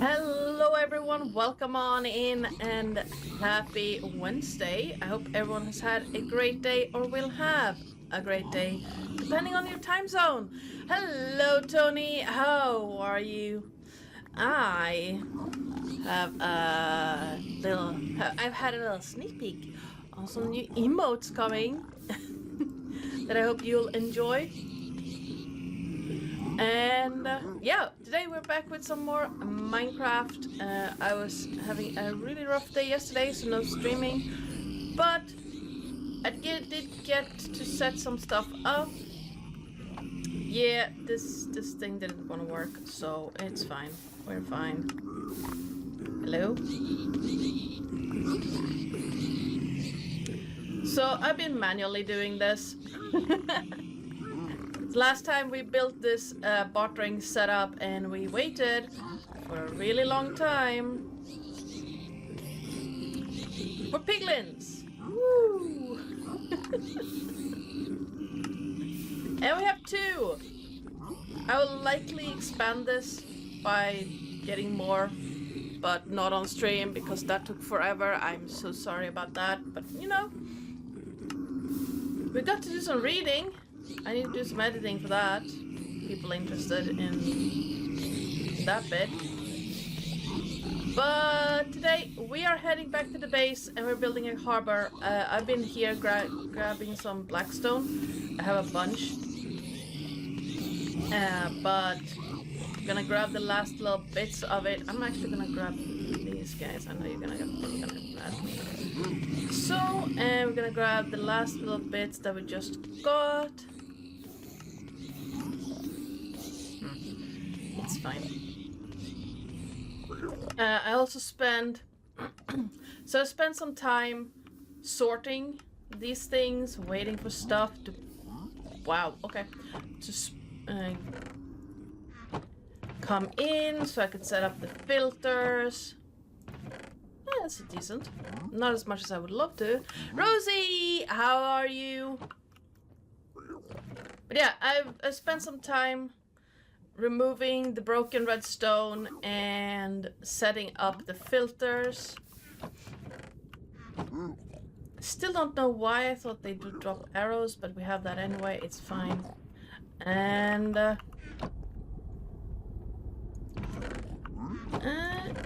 Hello everyone, welcome on in and happy Wednesday. I hope everyone has had a great day or will have a great day, depending on your time zone. Hello Tony, how are you? I have I've had a little sneak peek on some new emotes coming that I hope you'll enjoy. And yeah, today we're back with some more Minecraft. I was having a really rough day yesterday, so no streaming, but I did get to set some stuff up. Yeah, this thing didn't want to work, so it's fine. We're fine. Hello? So I've been manually doing this. Last time we built this bartering setup and we waited for a really long time for piglins. Woo! And we have 2. I will likely expand this by getting more, but not on stream because that took forever. I'm so sorry about that, but you know, we got to do some reading. I need to do some editing for that. People interested in that bit. But today we are heading back to the base and we're building a harbor. I've been here grabbing some blackstone. I have a bunch. But I'm gonna grab the last little bits of it. I'm actually gonna grab these guys. I know you're gonna add me. So, we're gonna grab the last little bits that we just got. It's fine. I also spent I spent some time sorting these things, waiting for stuff to come in so I could set up the filters. Yeah, that's decent. Not as much as I would love to. Rosie, how are you? But yeah, I spent some time removing the broken redstone and setting up the filters. Still don't know why I thought they would drop arrows, but we have that anyway, it's fine. And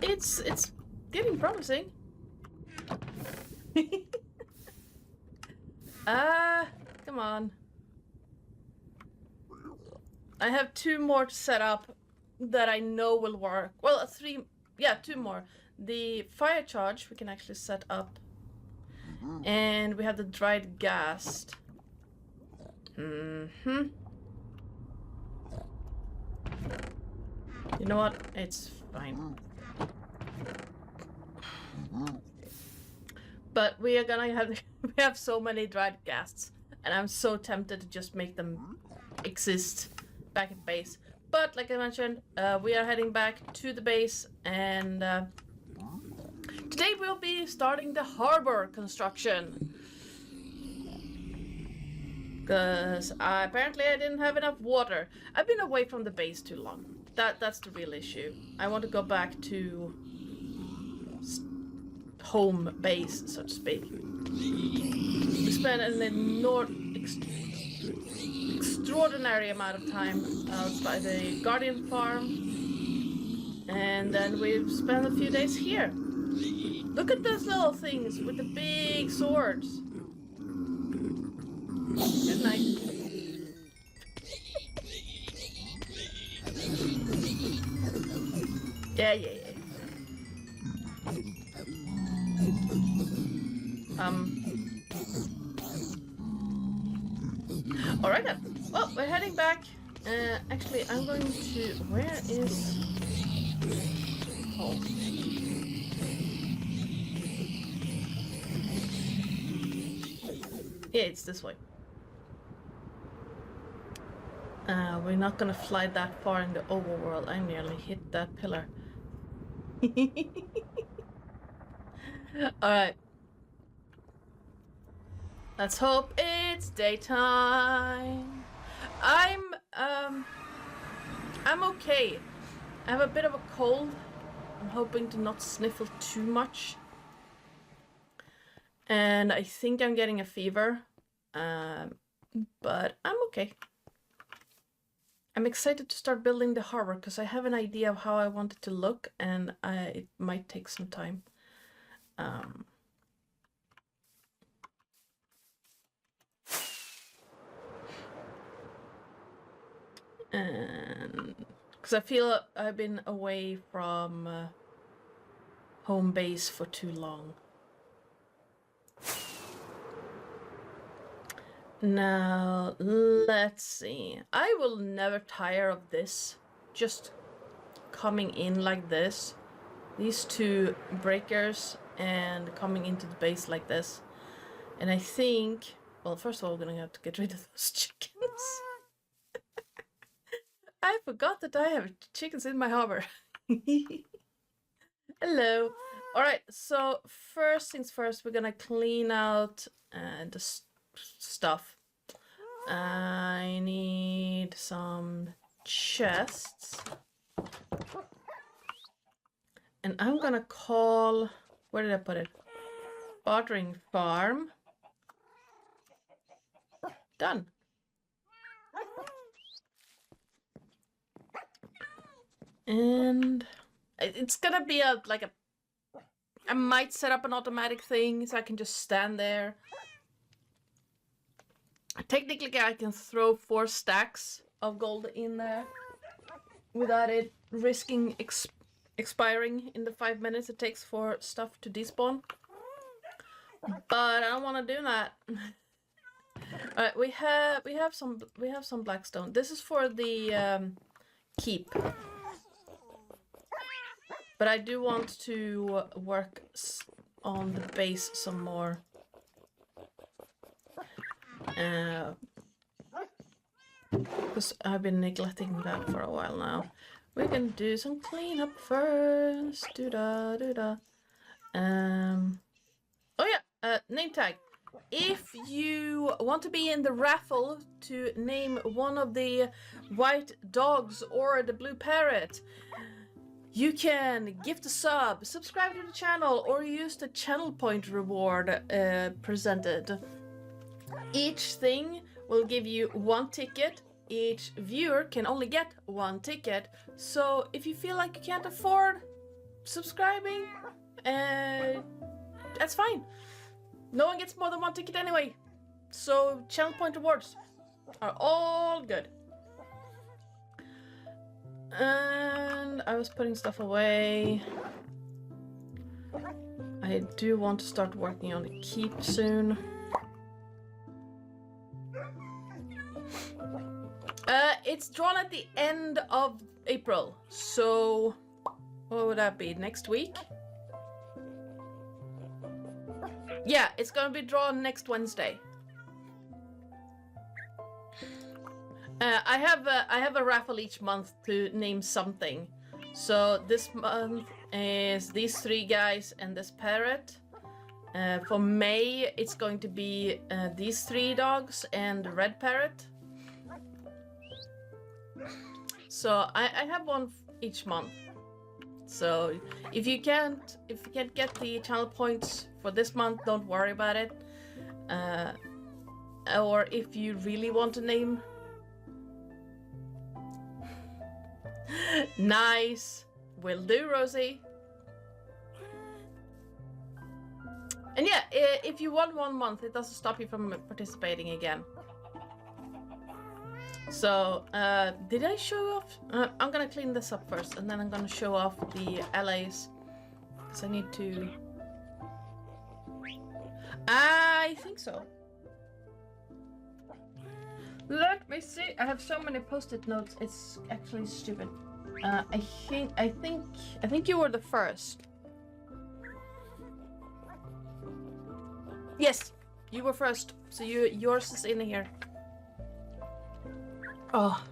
it's getting promising. Come on. I have 2 more to set up that I know will work. Well, 3, yeah, 2 more. The fire charge we can actually set up. And we have the dried gas. You know what? It's fine. But we are gonna have we have so many dried gas, and I'm so tempted to just make them exist back at base. But like I mentioned, we are heading back to the base, and today we'll be starting the harbor construction. Because apparently I didn't have enough water. I've been away from the base too long. That's the real issue. I want to go back to home base, so to speak. We spent an extraordinary amount of time out by the Guardian farm, and then we've spent a few days here. Look at those little things with the big swords. Good night. Yeah. Alright then. Well, we're heading back. Actually, I'm going to... Where is... Oh. Yeah, it's this way. We're not gonna fly that far in the overworld. I nearly hit that pillar. Alright. Let's hope it's daytime. I'm okay. I have a bit of a cold, I'm hoping to not sniffle too much. And I think I'm getting a fever, but I'm okay. I'm excited to start building the harbor because I have an idea of how I want it to look, and it might take some time. And because I feel I've been away from home base for too long. Now, let's see. I will never tire of this. Just coming in like this. These two breakers and coming into the base like this. And I think... Well, first of all, we're gonna have to get rid of those chickens. I forgot that I have chickens in my harbor. Hello. Alright, so first things first, we're gonna clean out the stuff. I need some chests. And I'm gonna call... Where did I put it? Bartering farm. Done. And it's gonna be like a... I might set up an automatic thing so I can just stand there. Technically, I can throw 4 stacks of gold in there without it risking expiring in the 5 minutes it takes for stuff to despawn. But I don't want to do that. Alright, we have some blackstone. This is for the keep. But I do want to work on the base some more. Because I've been neglecting that for a while now. We're gonna do some cleanup first. Oh yeah, name tag. If you want to be in the raffle to name one of the white dogs or the blue parrot, you can gift a sub, subscribe to the channel, or use the channel point reward presented. Each thing will give you 1 ticket. Each viewer can only get 1 ticket. So if you feel like you can't afford subscribing, that's fine. No one gets more than 1 ticket anyway. So channel point rewards are all good. And I was putting stuff away. I do want to start working on the keep soon. It's drawn at the end of April, so what would that be? Next week? Yeah, it's gonna be drawn next Wednesday. I have a raffle each month to name something. So this month is these 3 guys and this parrot. For May, it's going to be these 3 dogs and the red parrot. So I have one each month. So if you can't get the channel points for this month, don't worry about it. Or if you really want to name, nice, will do, Rosie. And yeah, if you won 1 month, it doesn't stop you from participating again. So, did I show off? I'm gonna clean this up first, and then I'm gonna show off the LAs. Because I need to... I think so. Let me see. I have so many post-it notes. It's actually stupid. I think you were the first. Yes, you were first. So yours is in here. Oh.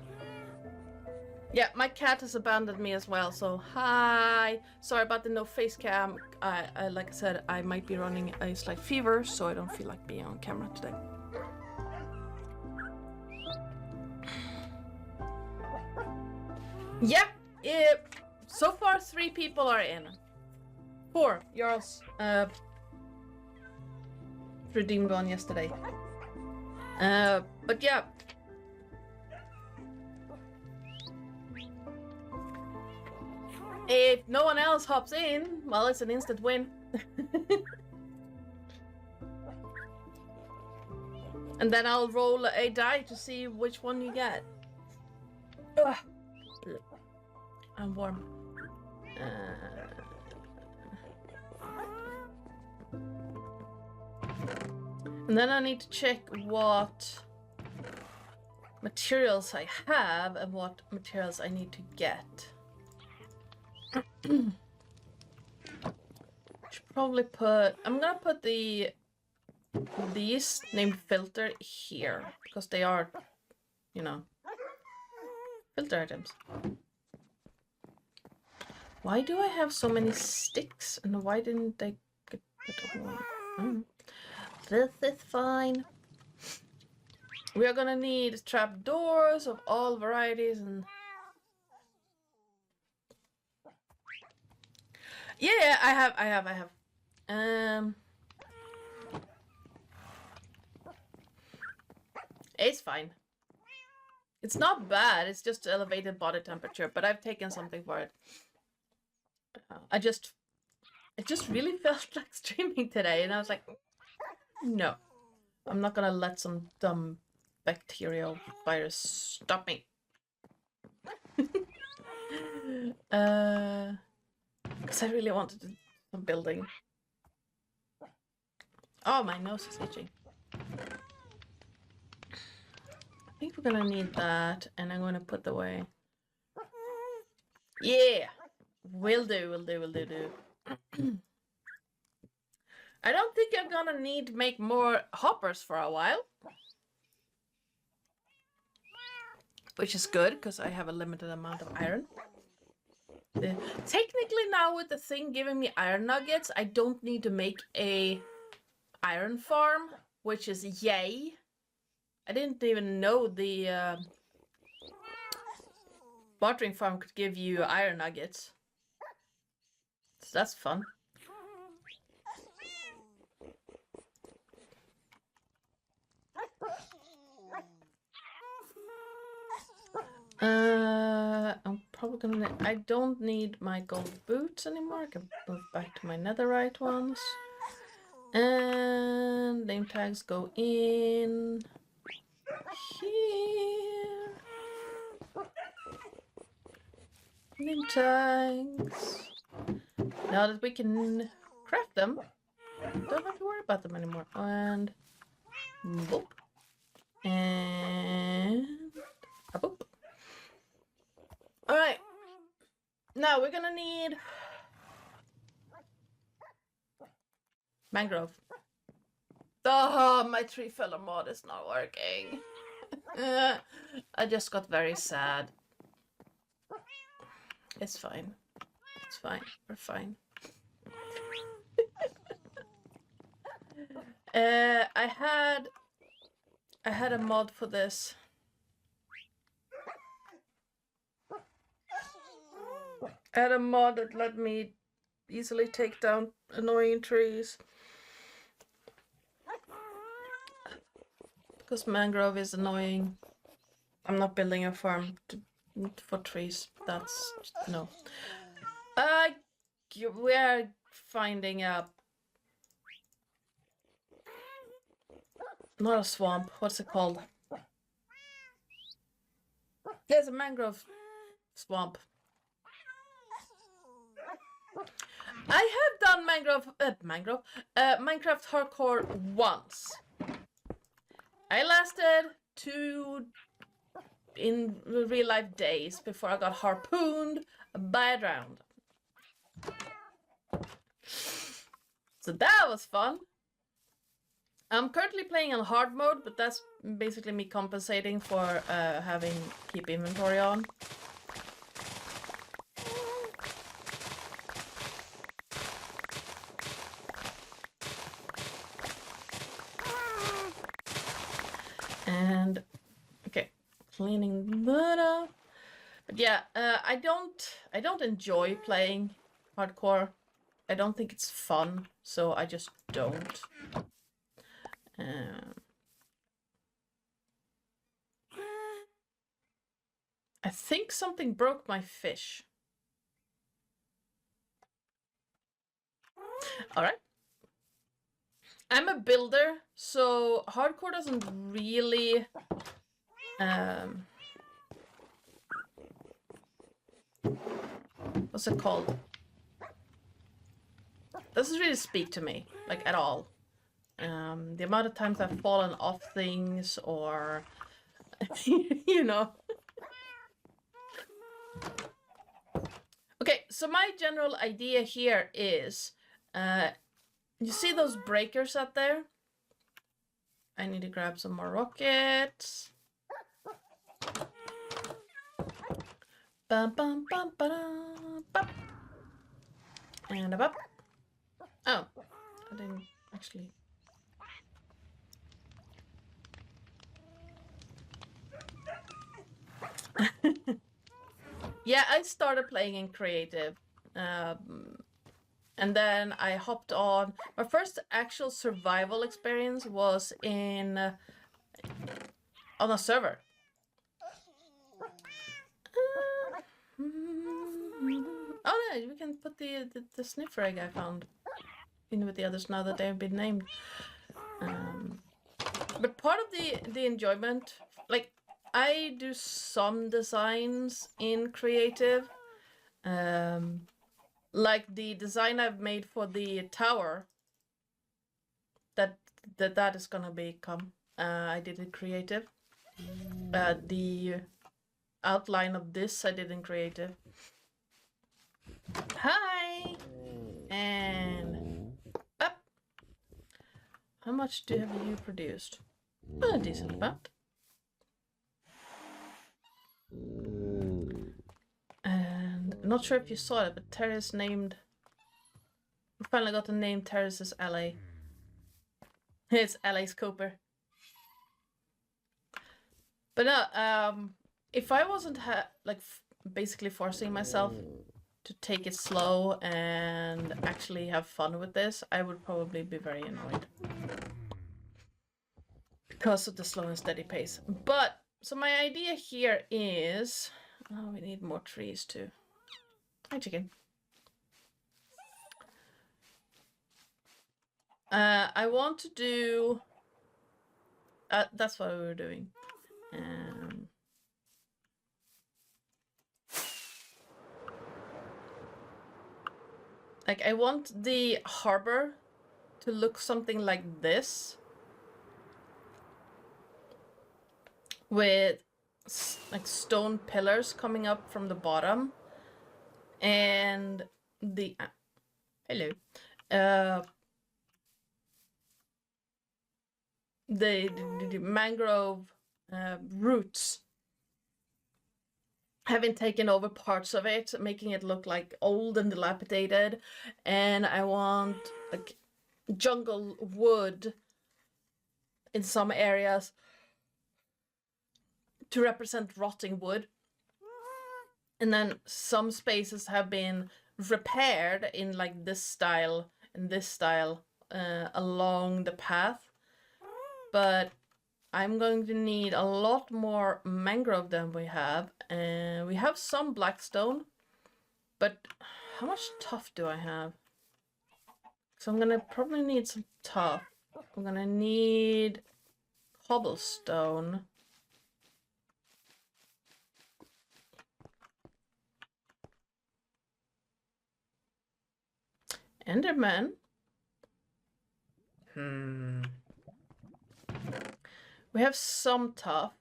Yeah, my cat has abandoned me as well, so hi. Sorry about the no face cam. I like I said, I might be running a slight fever, so I don't feel like being on camera today. Yeah, So far, 3 people are in. 4. Jarls redeemed one yesterday. But yeah. If no one else hops in, well, it's an instant win. And then I'll roll a die to see which one you get. Ugh. I'm warm. And then I need to check what materials I have and what materials I need to get. Should probably put... I'm gonna put these named filter here because they are, you know, filter items. Why do I have so many sticks and why didn't they get put on? This is fine. We are gonna need trapdoors of all varieties and... Yeah, I have. It's fine. It's not bad, it's just elevated body temperature, but I've taken something for it. It just really felt like streaming today, and I was like, no. I'm not gonna let some dumb bacterial virus stop me. Because I really wanted to do some building. Oh, my nose is itching. I think we're gonna need that, and I'm gonna put away. Yeah! Will do. I don't think I'm gonna need to make more hoppers for a while. Which is good, because I have a limited amount of iron. Technically now with the thing giving me iron nuggets, I don't need to make a iron farm, which is yay. I didn't even know the watering farm could give you iron nuggets. So that's fun. I'm probably gonna... I don't need my gold boots anymore. I can move back to my netherite ones. And name tags go in here. Name tags. Now that we can craft them, don't have to worry about them anymore. And boop. And a boop. Alright. Now we're gonna need mangrove. Oh, my tree filler mod is not working. I just got very sad. It's fine. It's fine. We're fine. I had a mod for this. I had a mod that let me easily take down annoying trees. Because mangrove is annoying. I'm not building a farm for trees. That's... no. We are finding a... not a swamp. What's it called? There's a mangrove swamp. I have done Minecraft hardcore once. I lasted 2 in real life days before I got harpooned by a drowned. So that was fun. I'm currently playing on hard mode, but that's basically me compensating for having keep inventory on. And okay, cleaning that up. But yeah, I don't I don't enjoy playing hardcore. I don't think it's fun, so I just don't. I think something broke my fish. All right. I'm a builder, so hardcore doesn't really what's it called? Doesn't really speak to me, like, at all. The amount of times I've fallen off things or you know. Okay, so my general idea here is you see those breakers out there? I need to grab some more rockets. Bum, bum, bum, ba-dum, bum. And up. Oh, I didn't actually. Yeah, I started playing in creative. And then I hopped on. My first actual survival experience was in on a server. Oh no, we can put the sniffer egg I found in with the others now that they've been named. But part of the enjoyment, like, I do some designs in creative. Like the design I've made for the tower, that is gonna become. I did it creative. The outline of this I did in creative. Hi! And up. How much have you produced? A decent amount. And I'm not sure if you saw it, but Terrace named. We finally got the name Terrace's LA. It's LA's Cooper. But no, if I wasn't basically forcing myself to take it slow and actually have fun with this, I would probably be very annoyed because of the slow and steady pace. But so my idea here is, oh, we need more trees too. Hi, chicken. I want to do. That's what we were doing. Like, I want the harbor to look something like this, with like stone pillars coming up from the bottom, and the hello, the mangrove roots having taken over parts of it, making it look like old and dilapidated. And I want like jungle wood in some areas to represent rotting wood. And then some spaces have been repaired in like this style and this style along the path. But I'm going to need a lot more mangrove than we have. And we have some blackstone, but how much tuff do I have? So I'm gonna probably need some tuff. I'm gonna need cobblestone. Enderman. We have some tuff.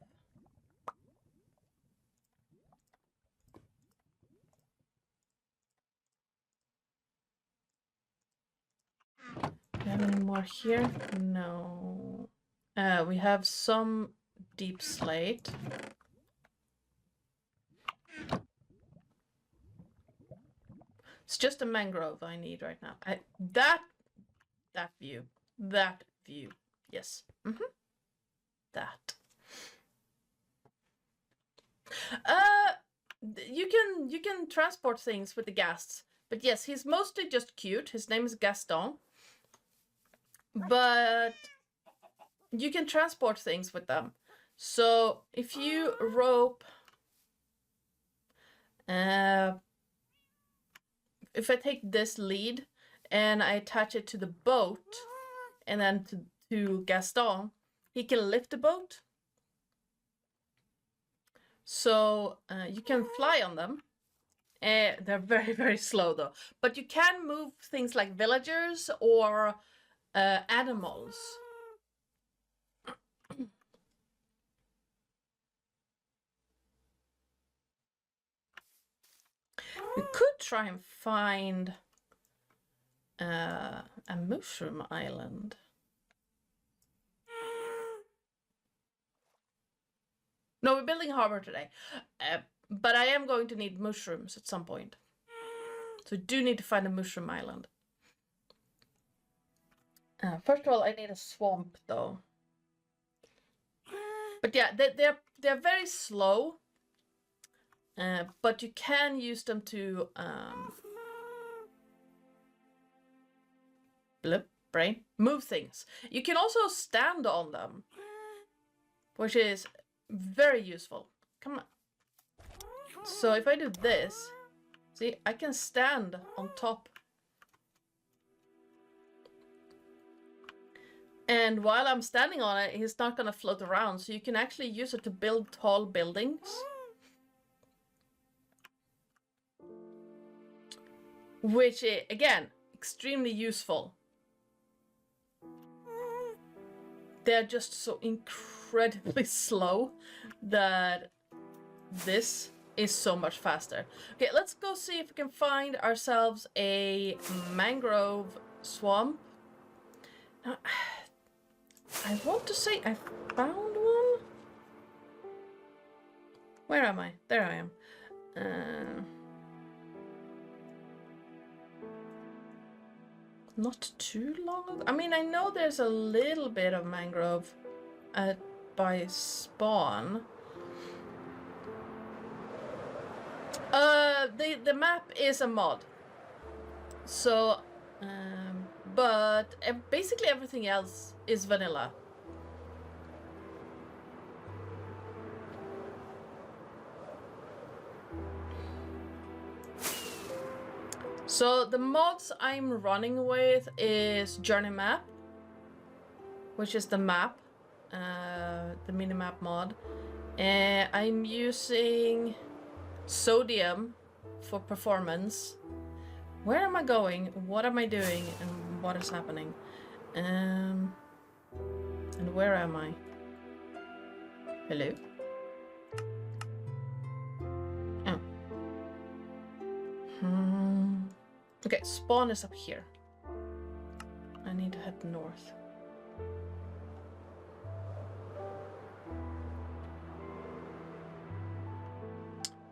Do we have any more here? No. We have some deep slate. It's just a mangrove I need right now. That view. That view. Yes. That. you can transport things with the ghasts. But yes, he's mostly just cute. His name is Gaston. But you can transport things with them. So if you rope, if I take this lead and I attach it to the boat and then to Gaston, he can lift the boat. So you can fly on them. They're very, very slow though. But you can move things like villagers or animals. We could try and find a mushroom island. No, we're building a harbor today. But I am going to need mushrooms at some point. So we do need to find a mushroom island. First of all, I need a swamp though. But yeah, they're very slow. But you can use them to move things. You can also stand on them, which is very useful. Come on. So if I do this, see, I can stand on top. And while I'm standing on it, he's not gonna float around. So you can actually use it to build tall buildings. Which is, again, extremely useful. They're just so incredibly slow that this is so much faster. Okay, let's go see if we can find ourselves a mangrove swamp. Now, I want to say I found one. Where am I? There I am. Not too long ago. I mean, I know there's a little bit of mangrove by spawn. The map is a mod. So, but basically everything else is vanilla. So the mods I'm running with is Journey Map, which is the map, the minimap mod. I'm using Sodium for performance. Where am I going? What am I doing? And what is happening? And where am I? Hello? Oh. Okay, spawn is up here. I need to head north.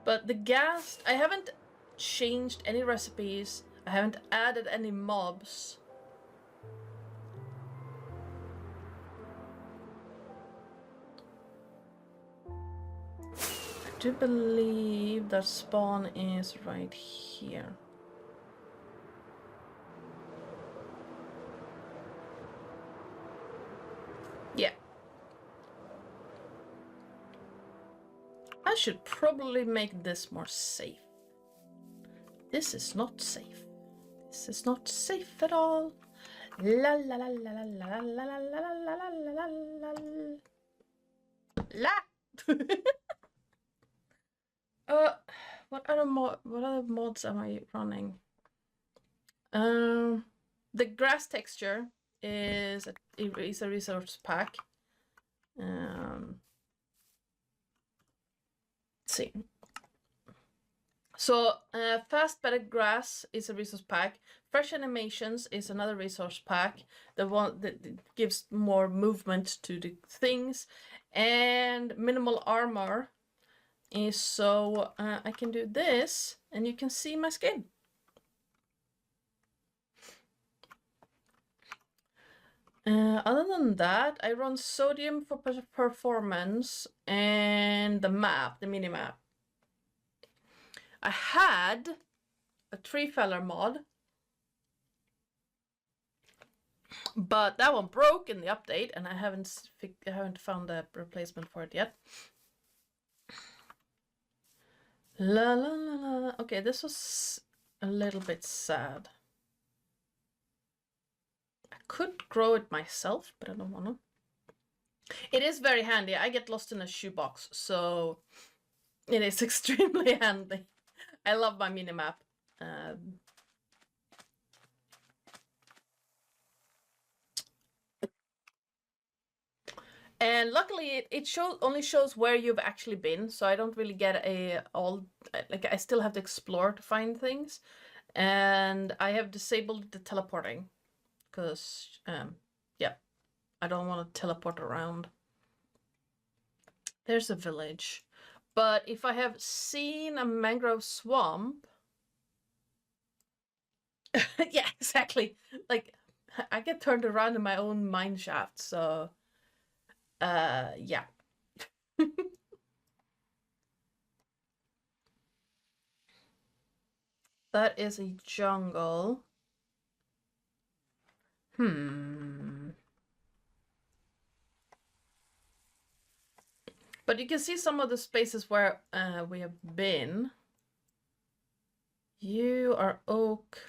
But the ghast, I haven't changed any recipes. I haven't added any mobs. I do believe that spawn is right here. Yeah. I should probably make this more safe. This is not safe. This is not safe at all. La la la la la la la la la la la la la. What other mods am I running? The grass texture is a resource pack. Let's see. So fast better grass is a resource pack. Fresh animations is another resource pack. The one that gives more movement to the things. And minimal armor is so I can do this and you can see my skin. Other than that, I run Sodium for performance and the map, the mini map. I had a tree feller mod, but that one broke in the update, and I haven't found a replacement for it yet. La la la la. Okay, this was a little bit sad. I could grow it myself, but I don't wanna. It is very handy. I get lost in a shoebox, so it is extremely handy. I love my minimap. And luckily it only shows where you've actually been, so I don't really get I still have to explore to find things. And I have disabled the teleporting because yeah, I don't want to teleport around. There's a village, but if I have seen a mangrove swamp, yeah, exactly, like I get turned around in my own mine shaft, so yeah. That is a jungle. But you can see some of the spaces where we have been. You are oak.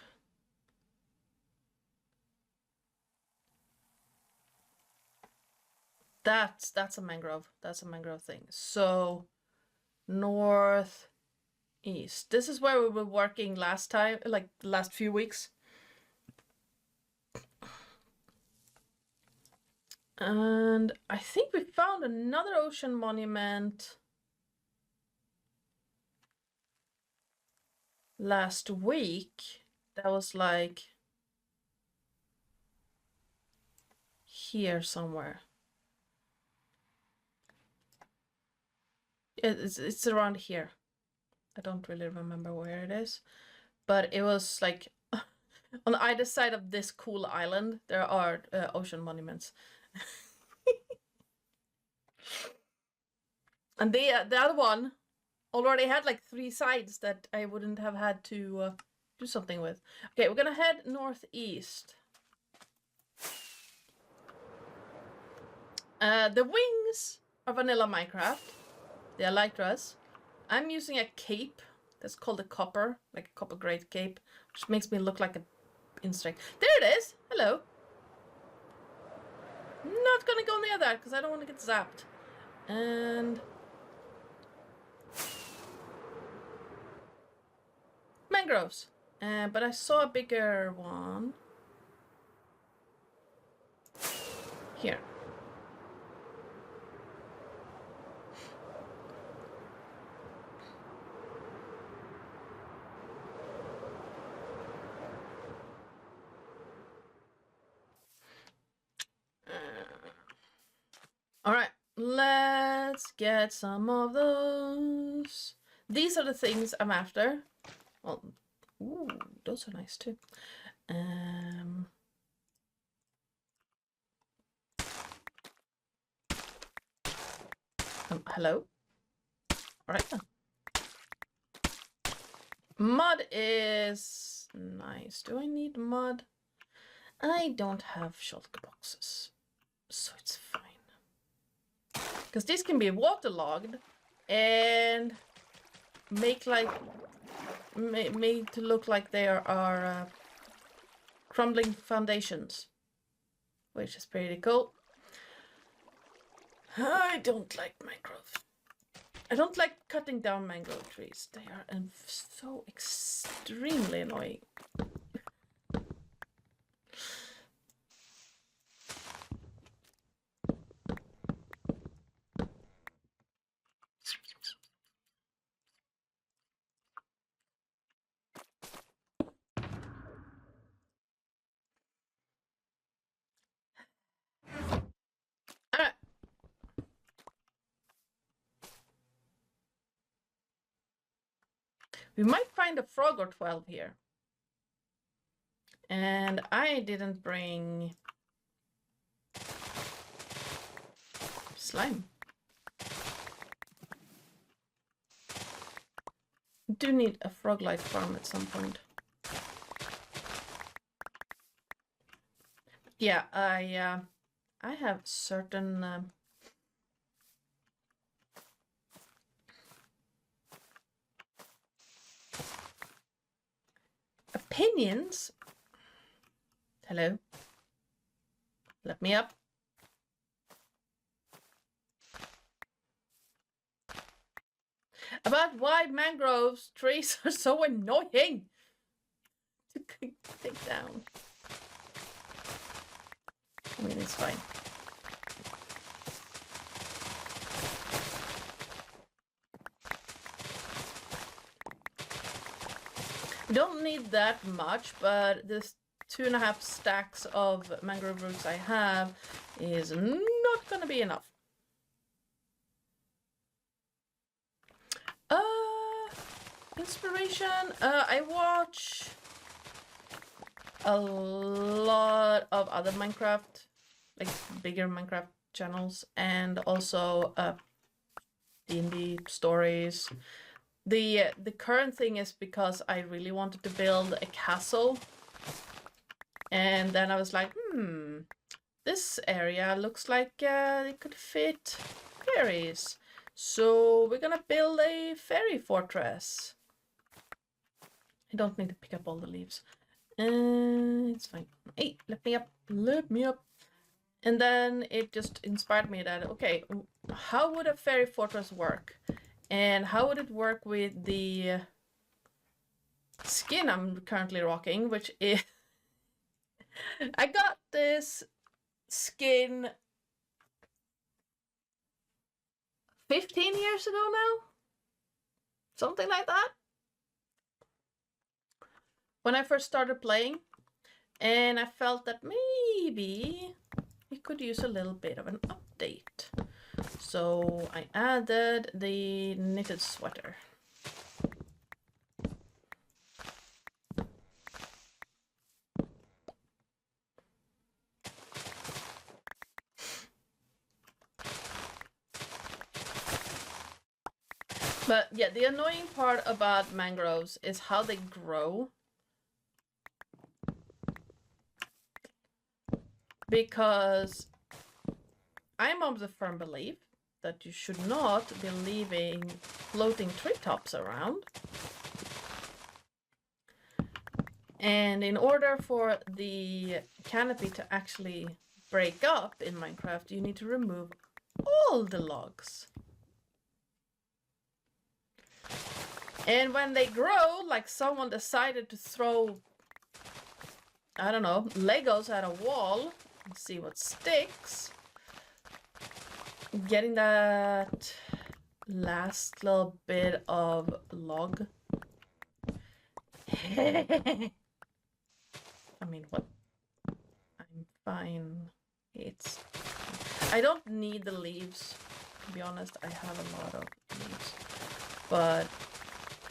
That's a mangrove. That's a mangrove thing. So north east. This is where we were working last time, like the last few weeks. And I think we found another ocean monument last week. That was like here somewhere. It's around here. I don't really remember where it is, but it was like on either side of this cool island there are ocean monuments. And the other one already had like 3 sides that I wouldn't have had to do something with. Okay, we're gonna head northeast. The wings are vanilla Minecraft. They are Elytras. I'm using a cape that's called a copper, like a copper grade cape, which makes me look like an insect. There it is! Hello. Not gonna go near that because I don't want to get zapped. And mangroves. But I saw a bigger one here. All right, let's get some of those. These are the things I'm after. Well, ooh, those are nice too. Hello? All right then. Mud is nice. Do I need mud? I don't have shulker boxes, so it's fine. Because these can be waterlogged and make like made to look like they are crumbling foundations, which is pretty cool. I don't like mangrove. I don't like cutting down mangrove trees. They are so extremely annoying. Alright. We might find a frog or 12 here. And I didn't bring slime. Do need a frog life farm at some point. Yeah, I have certain opinions. Hello. Let me up. About why mangrove trees are so annoying to take down. I mean, it's fine. Don't need that much, but this 2.5 stacks of mangrove roots I have is not gonna be enough. Inspiration. I watch a lot of other Minecraft, like bigger Minecraft channels, and also D&D stories. The current thing is because I really wanted to build a castle, and then I was like, this area looks like it could fit fairies, so we're gonna build a fairy fortress. I don't need to pick up all the leaves. It's fine. Hey, let me up. Let me up. And then it just inspired me that, okay, how would a fairy fortress work? And how would it work with the skin I'm currently rocking, which is... I got this skin 15 years ago now? Something like that? When I first started playing, and I felt that maybe it could use a little bit of an update. So I added the knitted sweater. But yeah, the annoying part about mangroves is how they grow. Because I'm of the firm belief that you should not be leaving floating treetops around. And in order for the canopy to actually break up in Minecraft, you need to remove all the logs. And when they grow, like someone decided to throw, I don't know, Legos at a wall and see what sticks, getting that last little bit of log. I mean, what? I'm fine. I don't need the leaves, to be honest. I have a lot of leaves, but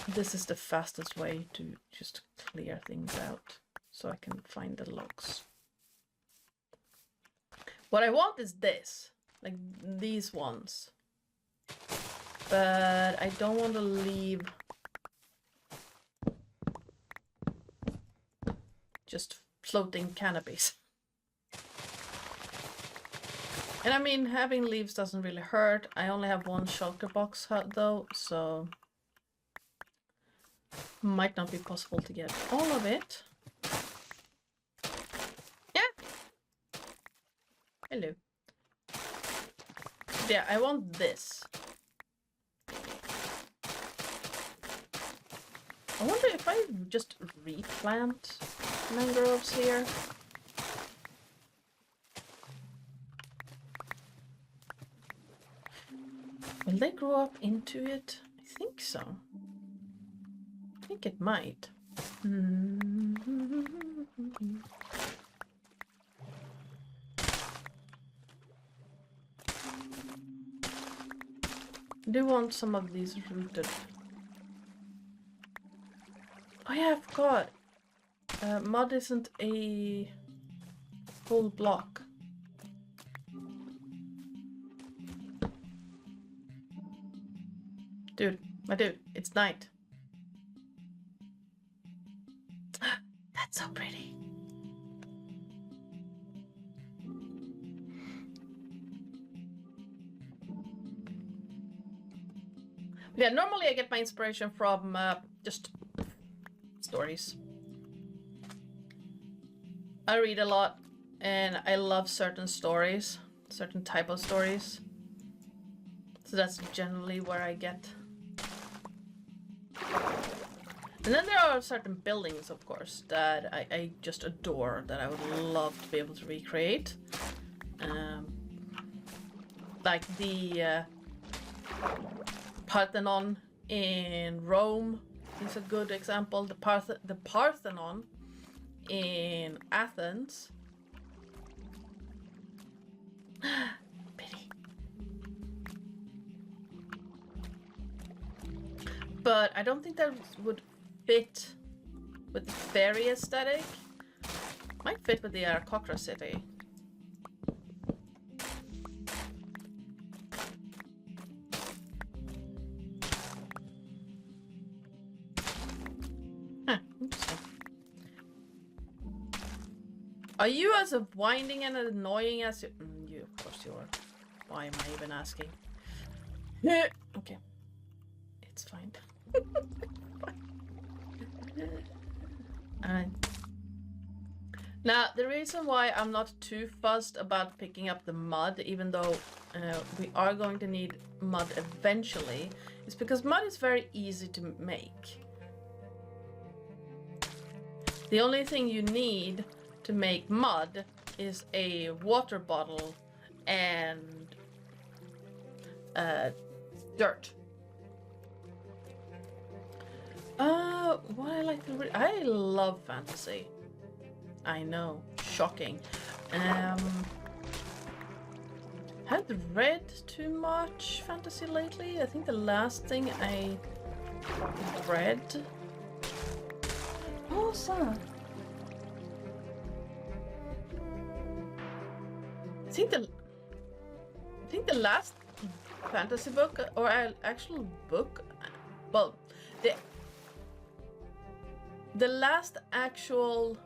this is the fastest way to just clear things out so I can find the logs. What I want is this, like these ones, but I don't want to leave just floating canopies. And I mean, having leaves doesn't really hurt. I only have one shulker box though, so might not be possible to get all of it. Yeah. Hello. Yeah, I want this. I wonder if I just replant mangroves here. Will they grow up into it? I think so. I think it might. I do want some of these rooted. Oh yeah, I forgot. Mud isn't a full block. Dude, my dude, it's night. So pretty. Yeah, normally I get my inspiration from just stories. I read a lot and I love certain stories, certain type of stories. So that's generally where I get. And then there are certain buildings, of course, that I just adore, that I would love to be able to recreate. Like the Parthenon in Rome is a good example. The Parthenon in Athens. Pity. But I don't think that would fit with the fairy aesthetic. Might fit with the Aarakocra city. Huh, interesting. Are you as winding and annoying as you? You, of course you are. Why am I even asking? Okay. It's fine. Alright. Now, the reason why I'm not too fussed about picking up the mud, even though we are going to need mud eventually, is because mud is very easy to make. The only thing you need to make mud is a water bottle and dirt. What I like to read, I love fantasy. I know, shocking. Haven't read too much fantasy lately. I think the last thing I read. Oh, son. I think the last fantasy book or actual book, well, the last actual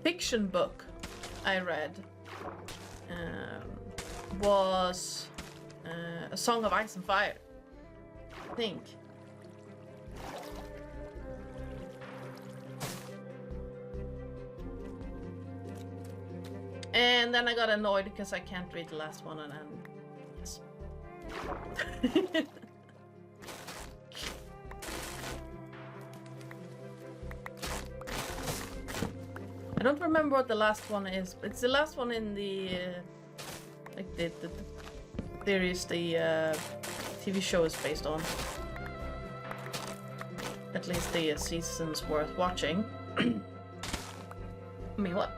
fiction book I read was A Song of Ice and Fire, I think. And then I got annoyed because I can't read the last one, and yes. I don't remember what the last one is. It's the last one in the like the series the TV show is based on. At least the season's worth watching. I mean, what?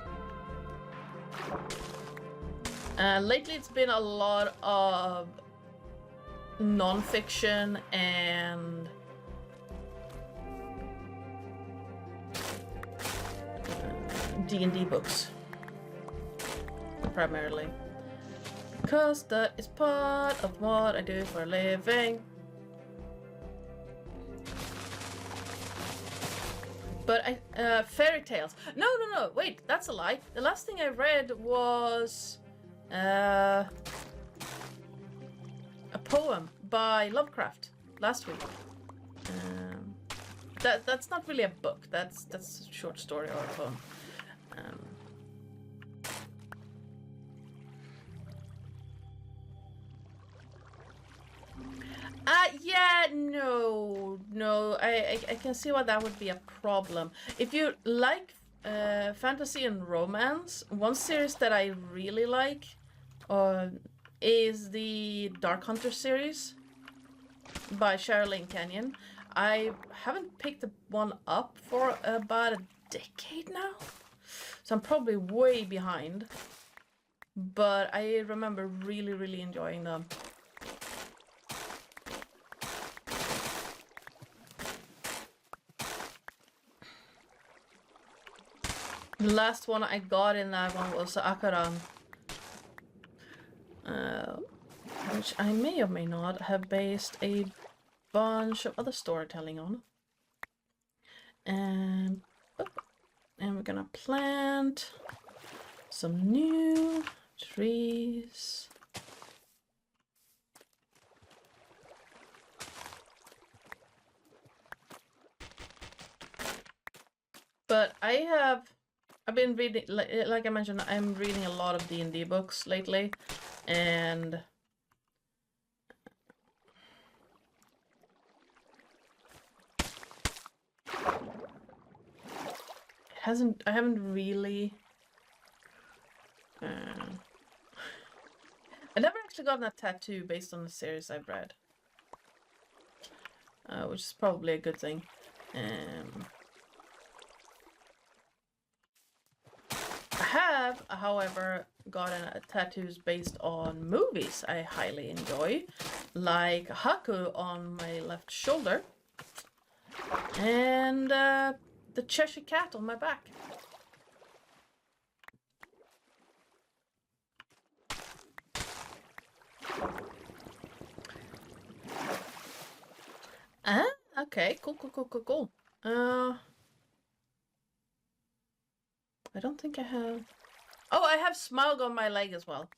Lately it's been a lot of non-fiction and D&D books, primarily, because that is part of what I do for a living. But fairy tales. No, wait, that's a lie. The last thing I read was a poem by Lovecraft last week. That's not really a book. That's a short story or a poem. Yeah, no. I can see why that would be a problem. If you like fantasy and romance, one series that I really like is the Dark Hunter series by Sherilyn Kenyon. I haven't picked one up for about a decade now, so I'm probably way behind. But I remember really enjoying them. The last one I got in that one was Akaran, which I may or may not have based a bunch of other storytelling on. And we're gonna plant some new trees. But I've been reading, like I mentioned, I'm reading a lot of D&D books lately, and I haven't really I never actually gotten a tattoo based on the series I've read, which is probably a good thing. I have, however, gotten tattoos based on movies I highly enjoy, like Haku on my left shoulder, and the Cheshire Cat on my back. Okay, cool. I don't think I have... Oh, I have Smaug on my leg as well.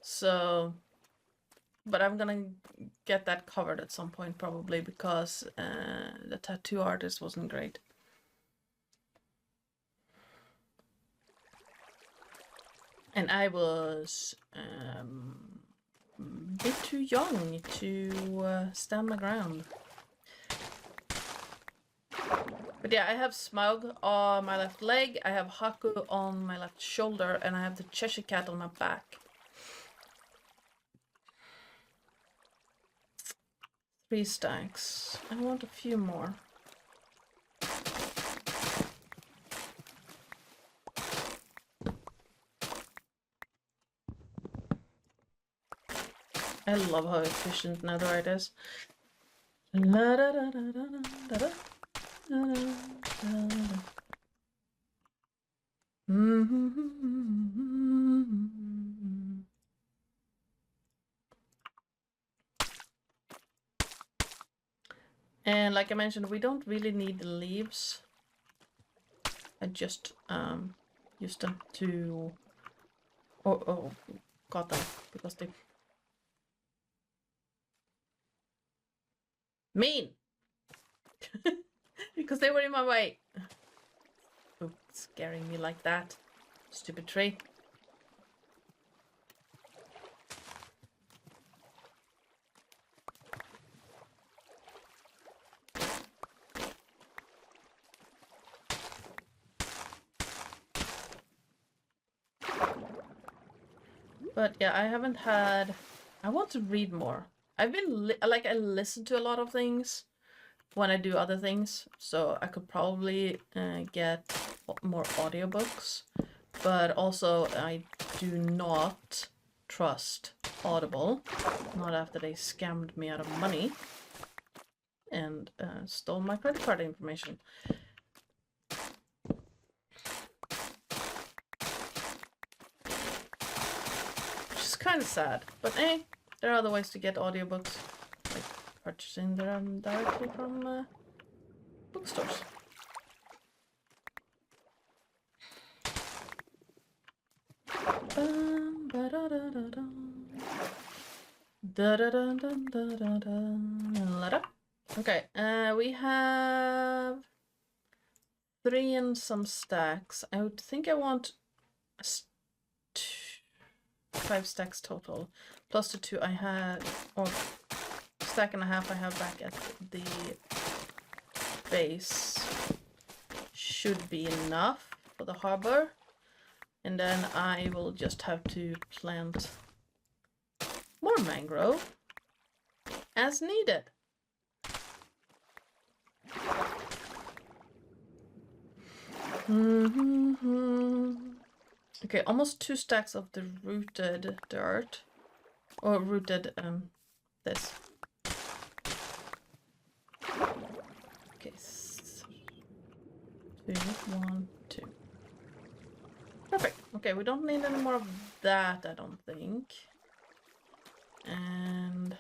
So... But I'm gonna get that covered at some point probably, because the tattoo artist wasn't great. And I was a bit too young to stand my ground. But yeah, I have Smaug on my left leg, I have Haku on my left shoulder, and I have the Cheshire Cat on my back. 3 stacks. I want a few more. I love how efficient netherite is. La da da da da da da. And like I mentioned, we don't really need the leaves. I just used them to... Oh, got them because they... Mean! Because they were in my way. Oh, scaring me like that. Stupid tree. But yeah, I haven't had... I want to read more. I've been... I listen to a lot of things when I do other things, so I could probably get more audiobooks. But also, I do not trust Audible. Not after they scammed me out of money and stole my credit card information. Which is kind of sad, but hey, there are other ways to get audiobooks, like purchasing them directly from bookstores. Okay, we have 3 and some stacks. I would think I want 5 stacks total, plus the 2 I had, or stack and a half I have back at the base. Should be enough for the harbor. And then I will just have to plant more mangrove as needed. Okay, almost 2 stacks of the rooted dirt. Or rooted, this. Okay, 2, 1, 2. Perfect. Okay, we don't need any more of that, I don't think. And...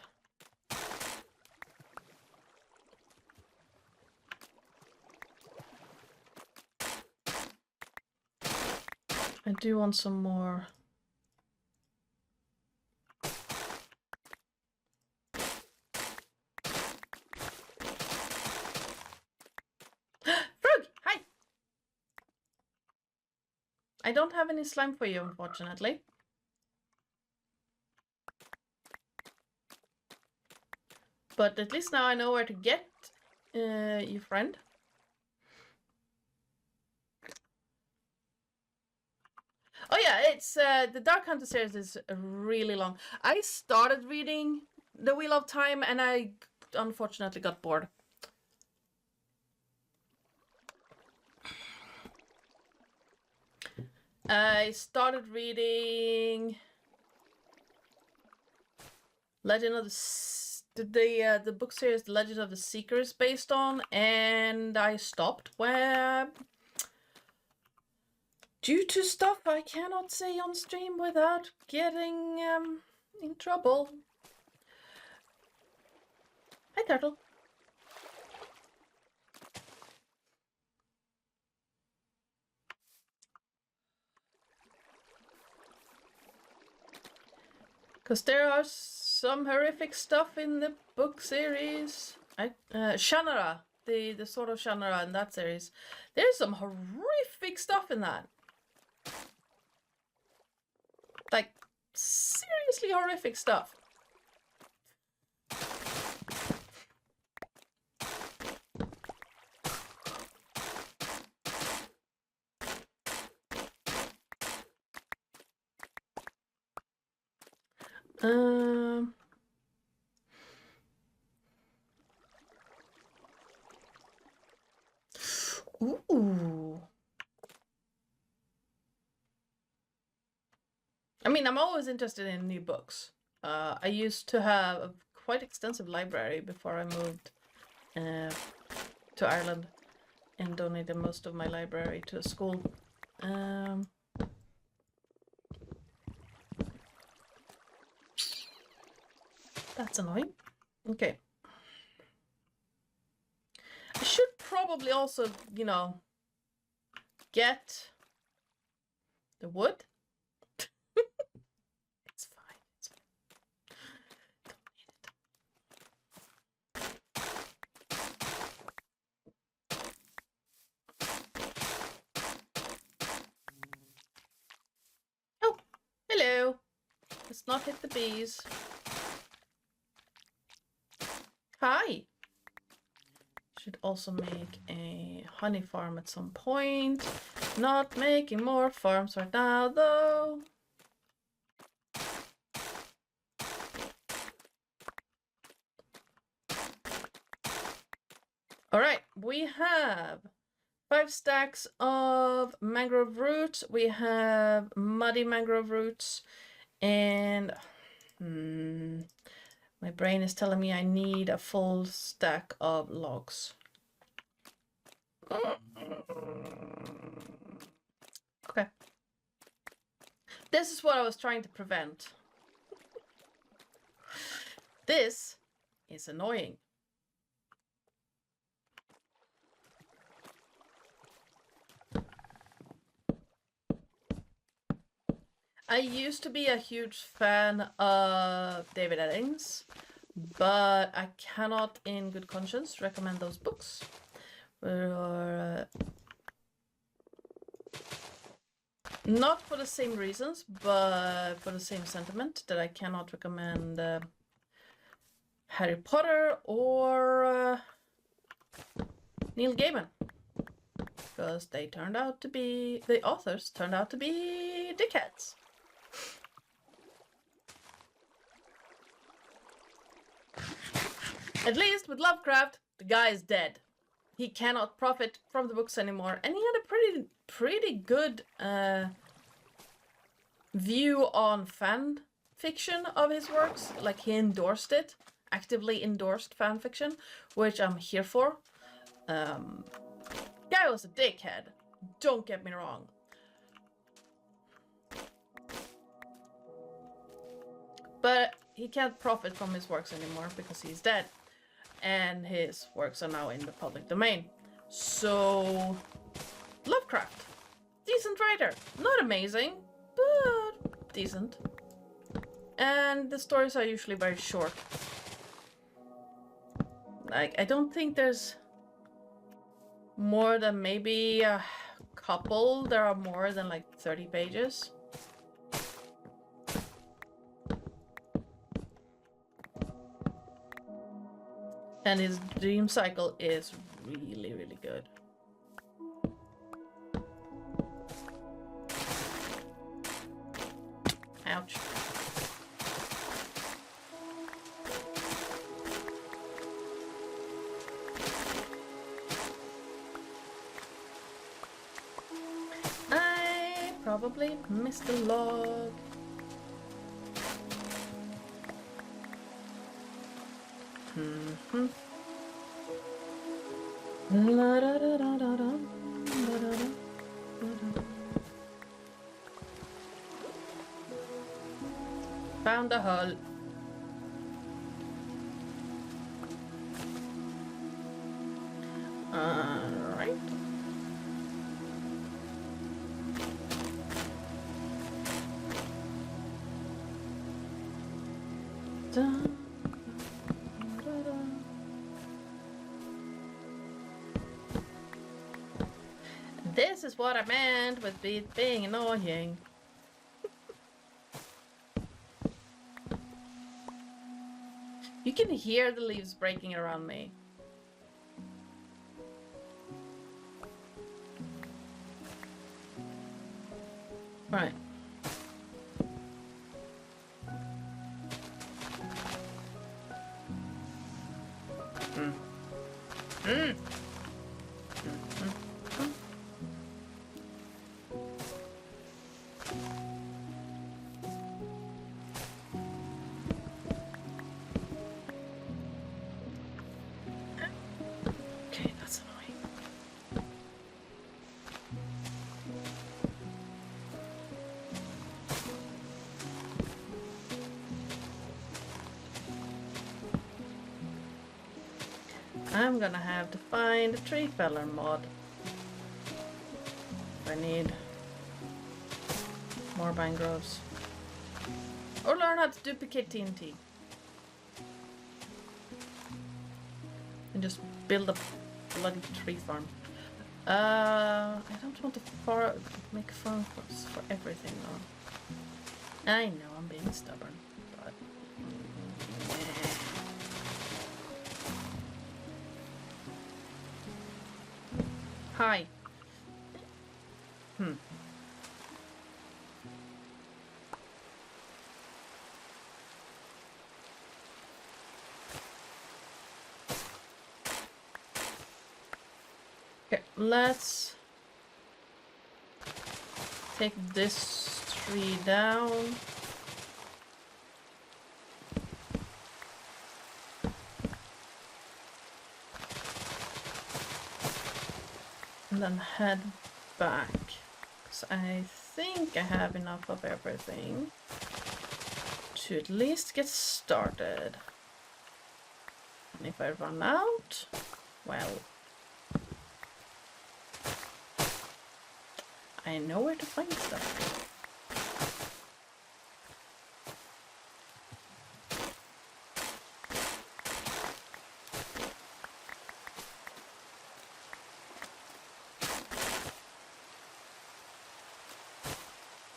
I do want some more. Frog! Hi! I don't have any slime for you, unfortunately. But at least now I know where to get you, friend. Oh yeah, it's the Dark Hunter series is really long. I started reading The Wheel of Time and I unfortunately got bored. I started reading Legend of the book series The Legend of the Seeker is based on, and I stopped where due to stuff I cannot say on stream without getting in trouble. Hi, Turtle. Because there are some horrific stuff in the book series. Shannara, the Sword of Shannara in that series. There's some horrific stuff in that. Like, seriously horrific stuff. Ooh. I mean, I'm always interested in new books. I used to have a quite extensive library before I moved to Ireland and donated most of my library to a school. That's annoying. Okay. I should probably also, you know, get the wood. It's fine. It's fine. Don't need it. Oh, hello. Let's not hit the bees. Hi. Should also make a honey farm at some point. Not making more farms right now, though. All right, we have 5 stacks of mangrove roots. We have muddy mangrove roots, and my brain is telling me I need a full stack of logs. Okay. This is what I was trying to prevent. This is annoying. I used to be a huge fan of David Eddings, but I cannot in good conscience recommend those books. Not for the same reasons, but for the same sentiment that I cannot recommend Harry Potter or Neil Gaiman. Because they turned out to be, the authors turned out to be dickheads. At least with Lovecraft, the guy is dead. He cannot profit from the books anymore, and he had a pretty good view on fan fiction of his works. Like, he endorsed it, actively endorsed fan fiction, which I'm here for. Guy was a dickhead, don't get me wrong. But he can't profit from his works anymore because he's dead. And his works are now in the public domain. So, Lovecraft. decent writer. Not amazing, but decent. And the stories are usually very short. Like, I don't think there's more than maybe a couple. There are more than like 30 pages. And his dream cycle is really, really good. Ouch. I probably missed a log. Found a hull. Alright. This is what I meant with it being annoying. You can hear the leaves breaking around me. Right. Okay, that's annoying. I'm gonna have to find a tree feller mod. If I need more mangroves. Or learn how to duplicate TNT. And just build a bloody tree farm. I don't want to make farms for everything though. I know I'm being stubborn, but hi. Okay, let's take this tree down. And then head back. Because I think I have enough of everything to at least get started. And if I run out, well, I know where to find stuff.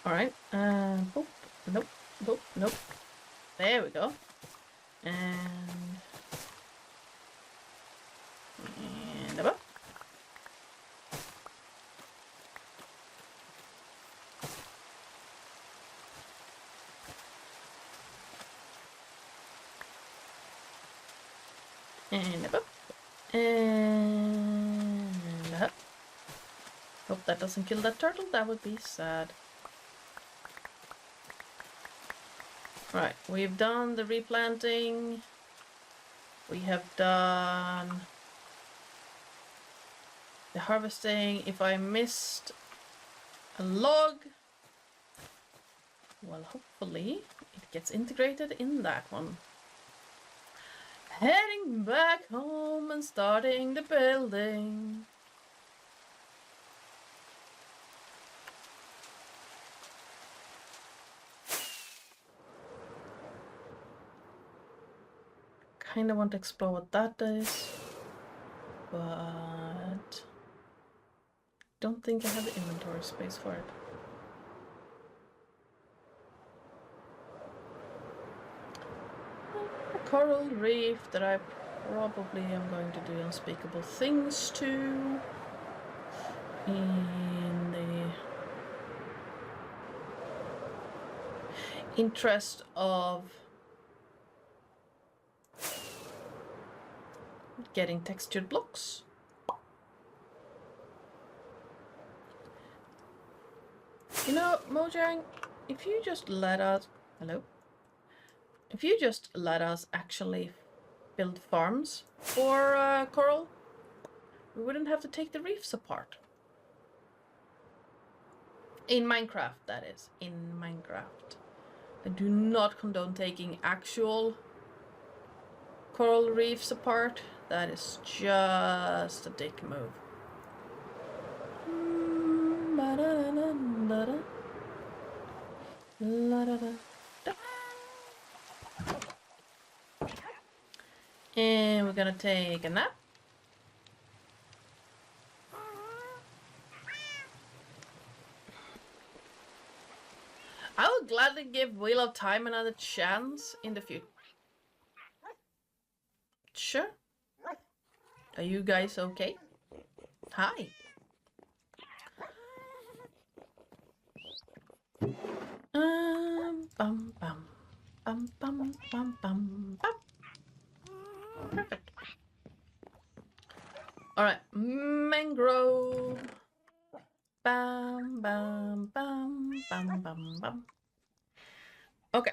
Alright, boop, nope, boop, nope. There we go. And up. And up. And up. Hope that doesn't kill that turtle, that would be sad. Right, we've done the replanting. We have done the harvesting. If I missed a log, well, hopefully it gets integrated in that one. Heading back home and starting the building. kind of want to explore what that is, but don't think I have the inventory space for it. A coral reef that I probably am going to do unspeakable things to in the interest of getting textured blocks. You know, Mojang, if you just let us... Hello? If you just let us actually build farms for coral, we wouldn't have to take the reefs apart. In Minecraft, that is. In Minecraft. I do not condone taking actual coral reefs apart. That is just a dick move. And we're gonna take a nap. I will gladly give Wheel of Time another chance in the future. Sure. Are you guys okay? Hi. Bum bum bum bum bum bum bum. Perfect. All right, mangrove. Bam bam bam bam bam bam. Okay.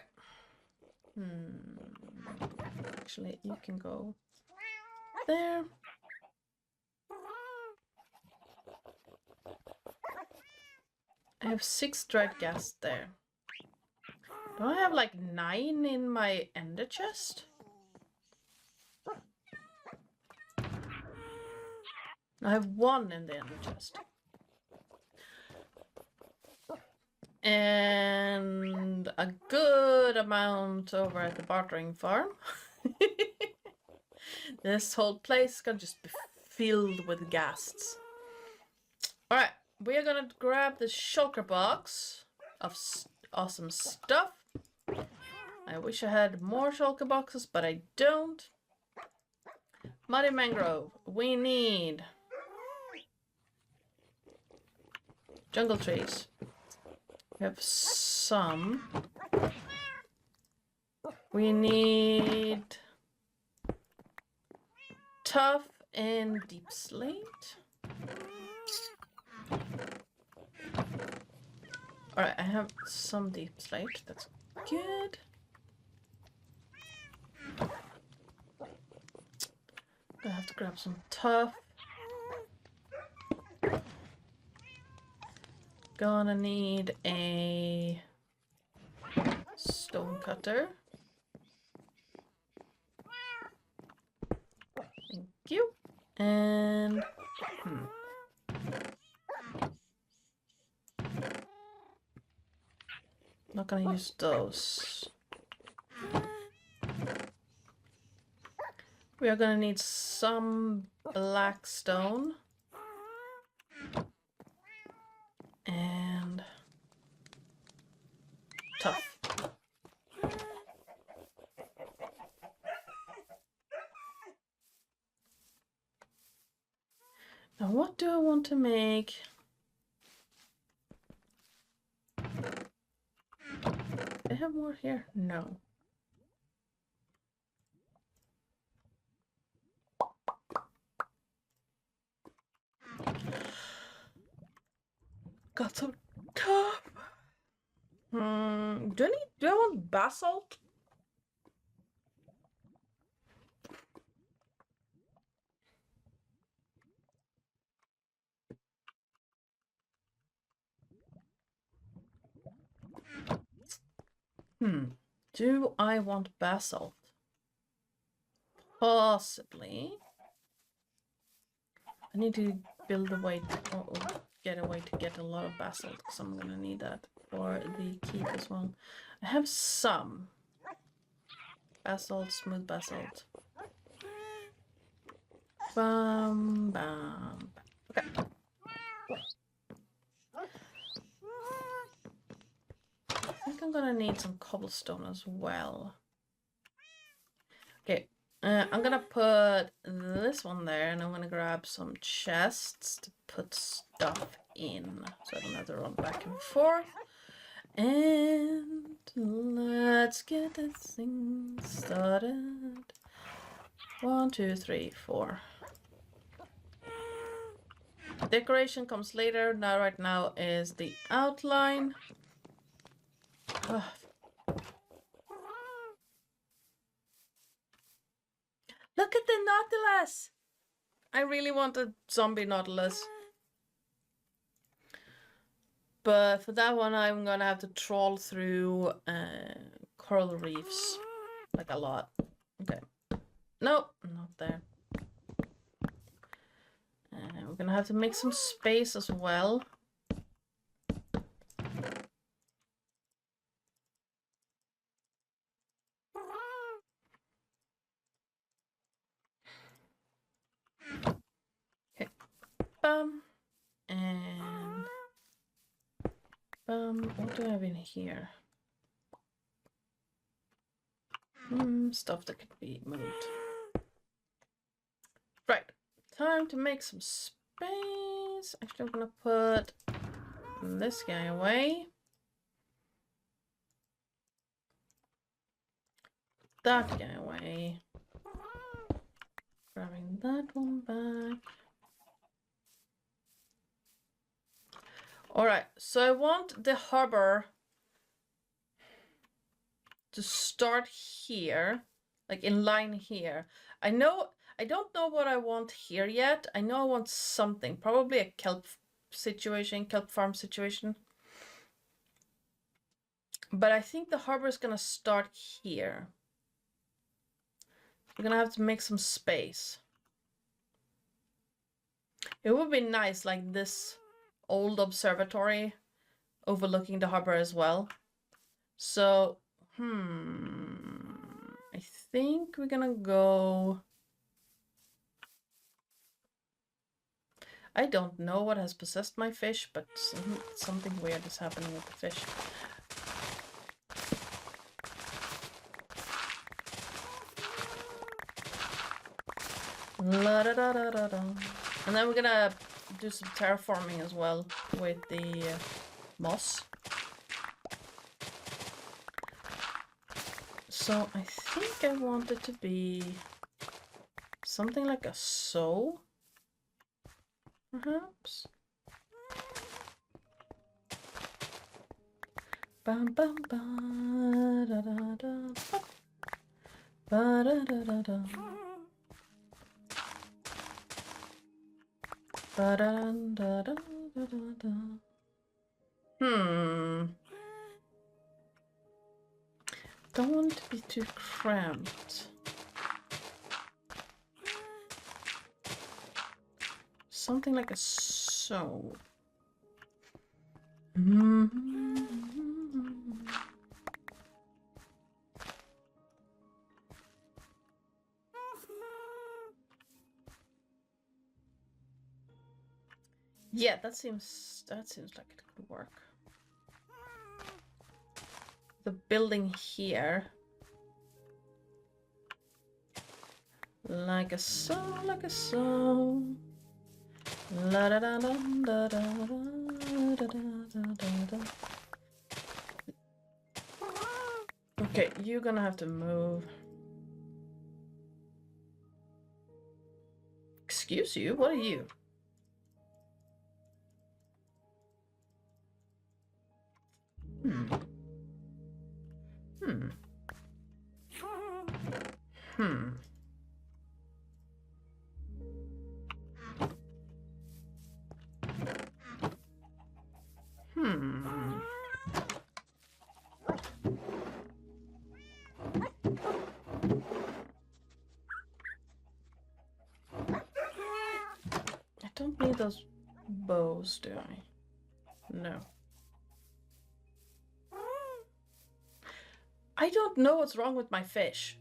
Actually, you can go there. I have 6 dried gas there. Do I have like 9 in my ender chest? I have 1 in the ender chest. And a good amount over at the bartering farm. This whole place is gonna just be filled with ghasts. Alright, we are gonna grab the shulker box of awesome stuff. I wish I had more shulker boxes, but I don't. Muddy mangrove. We need jungle trees. We have some. We need tough and deep slate. Alright, I have some deep slate. That's good. Gonna have to grab some tough. Gonna need a stone cutter. Thank you. And not gonna use those. We are gonna need some black stone. And tough. Now what do I want to make? I have more here? No. Got some tough. Do I want basalt? Do I want basalt? Possibly. I need to build a way to, or get a way to get a lot of basalt, because I'm gonna need that for the keep as well. I have some basalt, smooth basalt. Bam, bam. Okay. I think I'm gonna need some cobblestone as well. Okay, I'm gonna put this one there, and I'm gonna grab some chests to put stuff in, so I don't have to run back and forth. And let's get this thing started. 1, 2, 3, 4. Decoration comes later. Now, right now is the outline. Ugh. Look at the Nautilus! I really want a zombie Nautilus. But for that one, I'm gonna have to trawl through coral reefs. Like a lot. Okay. Nope, not there. We're gonna have to make some space as well. Okay. Bum. And what do I have in here? Stuff that could be moved. Right. Time to make some space. Actually, I'm gonna put this guy away. That guy away. Grabbing that one back. Alright, so I want the harbor to start here, like in line here. I don't know what I want here yet. I know I want something, probably a kelp situation, kelp farm situation. But I think the harbor is gonna start here. We're gonna have to make some space. It would be nice, like this old observatory overlooking the harbor as well. So, I think we're gonna go... I don't know what has possessed my fish, but something weird is happening with the fish. La da da da da da. And then we're gonna do some terraforming as well with the moss. So I think I want it to be something like a sow, perhaps. Bam bam ba da da da ba da da da da. Ba da da da da da da. Don't want it to be too cramped. Something like a sow. Yeah, that seems like it could work. The building here. Like a sow, like a sow. La da da da da da da da da da. Okay, you're gonna have to move. Excuse you, what are you? I don't need those bows, do I? No. I don't know what's wrong with my fish.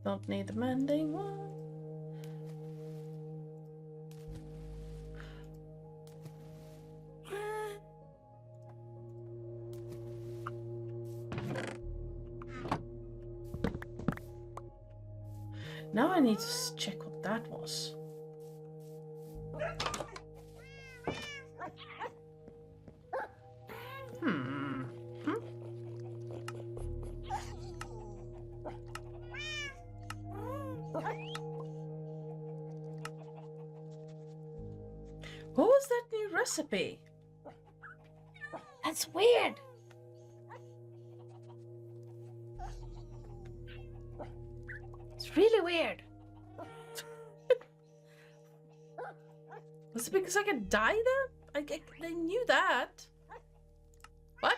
Don't need the mending one. Now I need to check what that was. What was that new recipe? That's weird. It's really weird. Was it because I could die then? I knew that. What?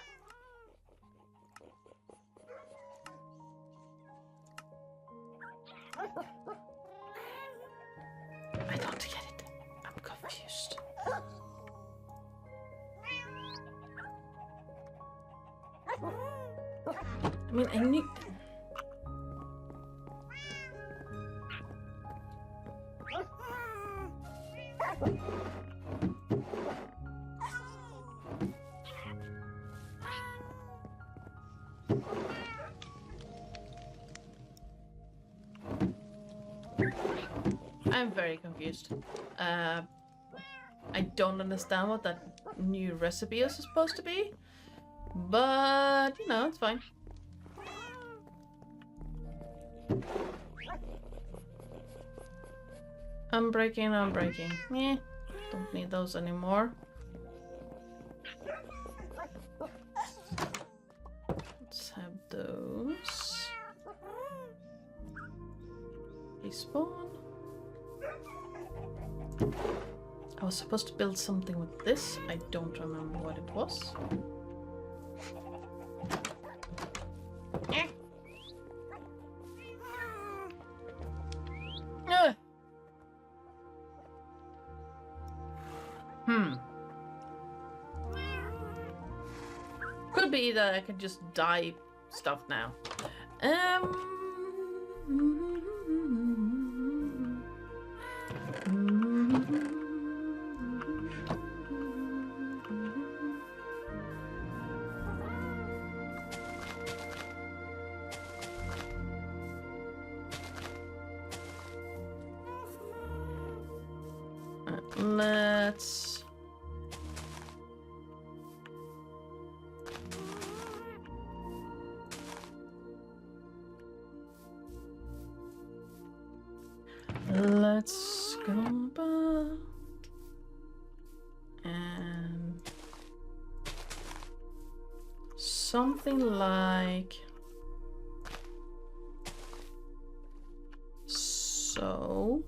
I don't get it. I'm confused. I mean, I knew... I'm very confused. I don't understand what that new recipe is supposed to be, but you know, it's fine. I'm breaking. Meh, don't need those anymore. Let's have those. Respawn. I was supposed to build something with this. I don't remember what it was. Could be that I could just dye stuff now. Let's go back and something like so.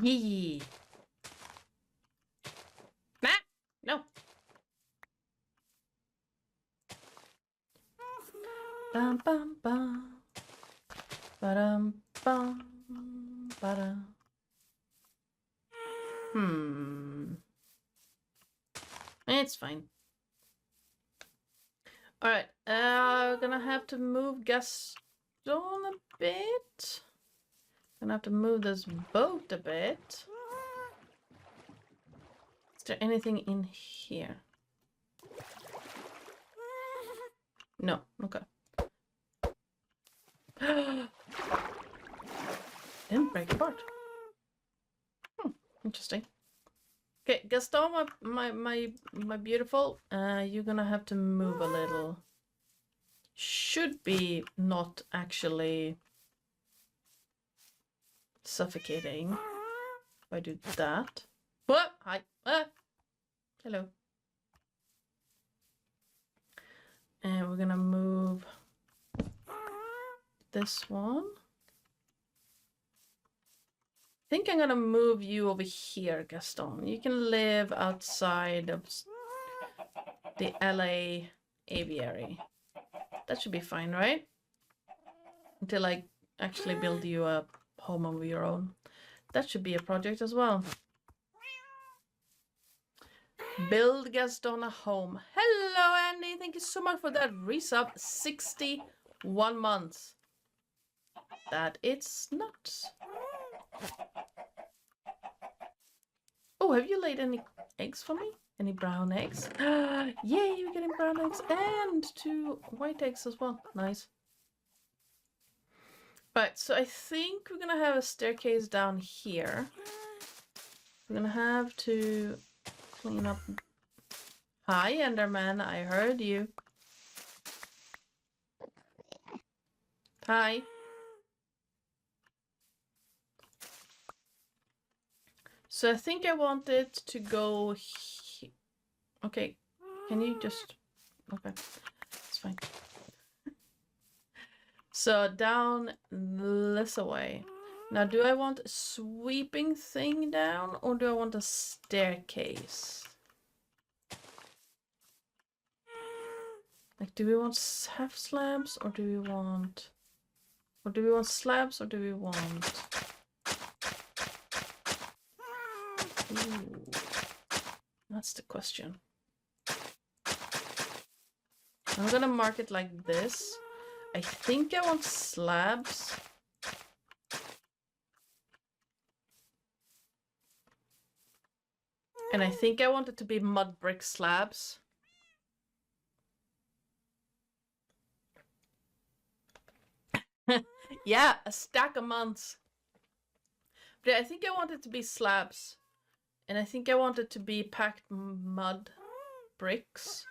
Yee. Nah, no. Bum bum bum. Ba-dum bum ba-da. It's fine. Alright, we're gonna have to move Gaston a bit. Gonna have to move this boat a bit. Is there anything in here? No, okay. Didn't break apart. Interesting. Okay, Gaston, my beautiful, you're gonna have to move a little. Should be not actually suffocating if I do that. What? Hi. Hello. And we're gonna move this one. think I'm gonna move you over here, Gaston. You can live outside of the LA aviary. That should be fine, right? Until I actually build you a home of your own. That should be a project as well. Build Gaston a home. Hello, Andy. Thank you so much for that resub. 61 months. That it's nuts. Oh, have you laid any eggs for me? Any brown eggs? Yay, you're getting brown eggs and 2 white eggs as well. Nice. Right, so I think we're gonna have a staircase down here. We're gonna have to clean up. Hi, Enderman, I heard you. Hi. So I think I want it to go okay, can you just... Okay, it's fine. So down this way. Now, do I want a sweeping thing down or do I want a staircase? Like, do we want half slabs or do we want... Or do we want slabs or do we want... Ooh, that's the question. I'm gonna mark it like this. I think I want slabs. And I think I want it to be mud brick slabs. Yeah, a stack of months. But I think I want it to be slabs. And I think I want it to be packed mud bricks.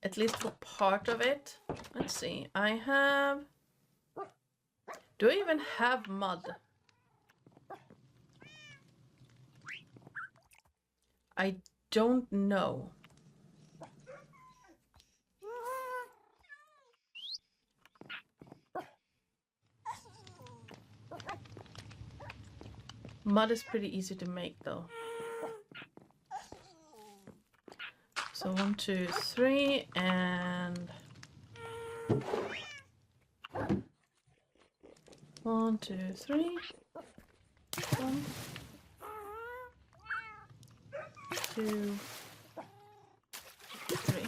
At least for part of it. Let's see. I have... Do I even have mud? I don't know. Mud is pretty easy to make though. So 1, 2, 3, and 1, 2, 3. 1, 2, 3.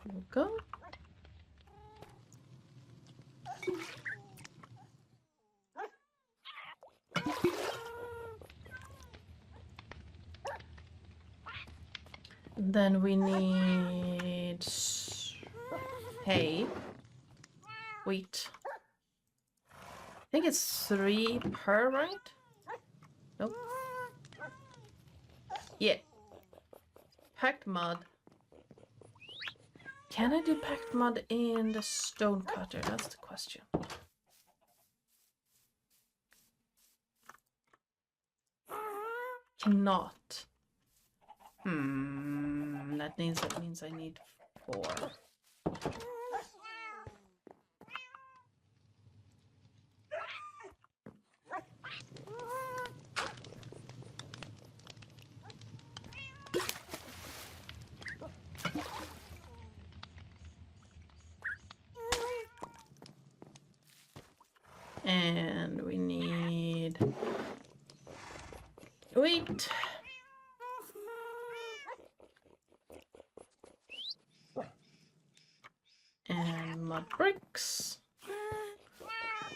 There we go. Then we need hay, wheat. I think it's 3 per, right? Nope. Yeah. Packed mud. Can I do packed mud in the stone cutter? That's the question. Cannot. That means I need 4. And we need wheat. And mud bricks.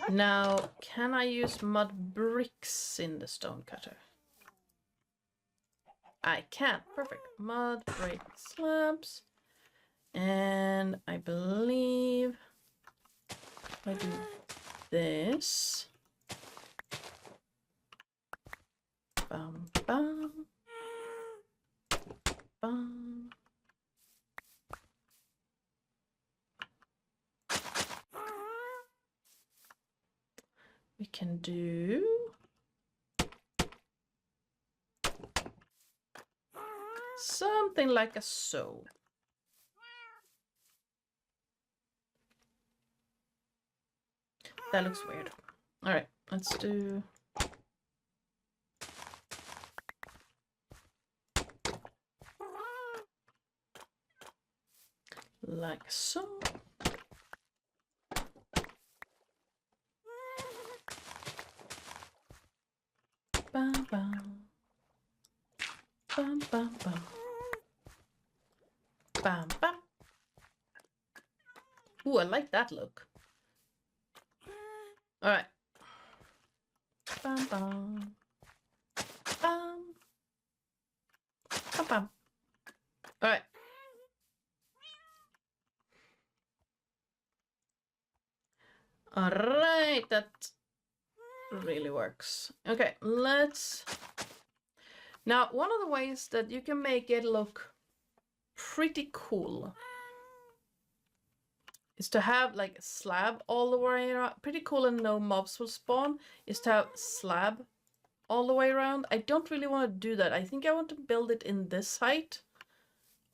Now, can I use mud bricks in the stone cutter? I can. Perfect. Mud brick slabs. And I believe if I do this. Bum, bum, bum. We can do something like a so. That looks weird. Alright, let's do... like so. Bam, bam. Bam, bam, bam. Bam, bam. Ooh, I like that look. Alright. Bam, bam. Bam. Bam, bam. Alright. Alright, that really works. Okay, let's... Now, one of the ways that you can make it look pretty cool is to have like a slab all the way around. Pretty cool and no mobs will spawn is to have slab all the way around. I don't really want to do that. I think I want to build it in this height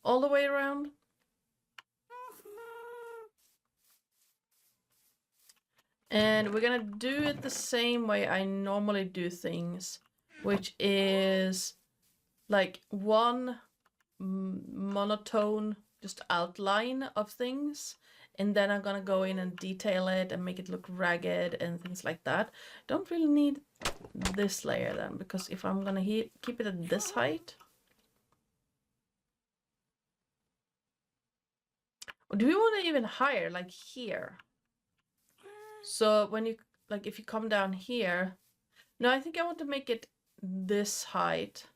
all the way around. And we're gonna do it the same way I normally do things, which is like one monotone just outline of things, and then I'm gonna go in and detail it and make it look ragged and things like that. Don't really need this layer then, because if I'm gonna keep it at this height, or do we want to even higher, like here? So when you, like if you come down here, no, I think I want to make it this height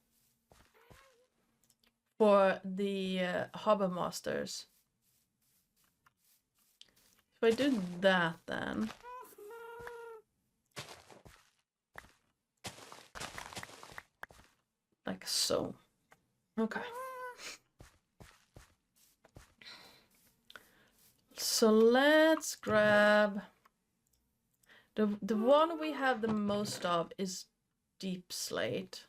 for the harbor masters. If I do that then, like so. Okay. So let's grab the one we have the most of is deep slate.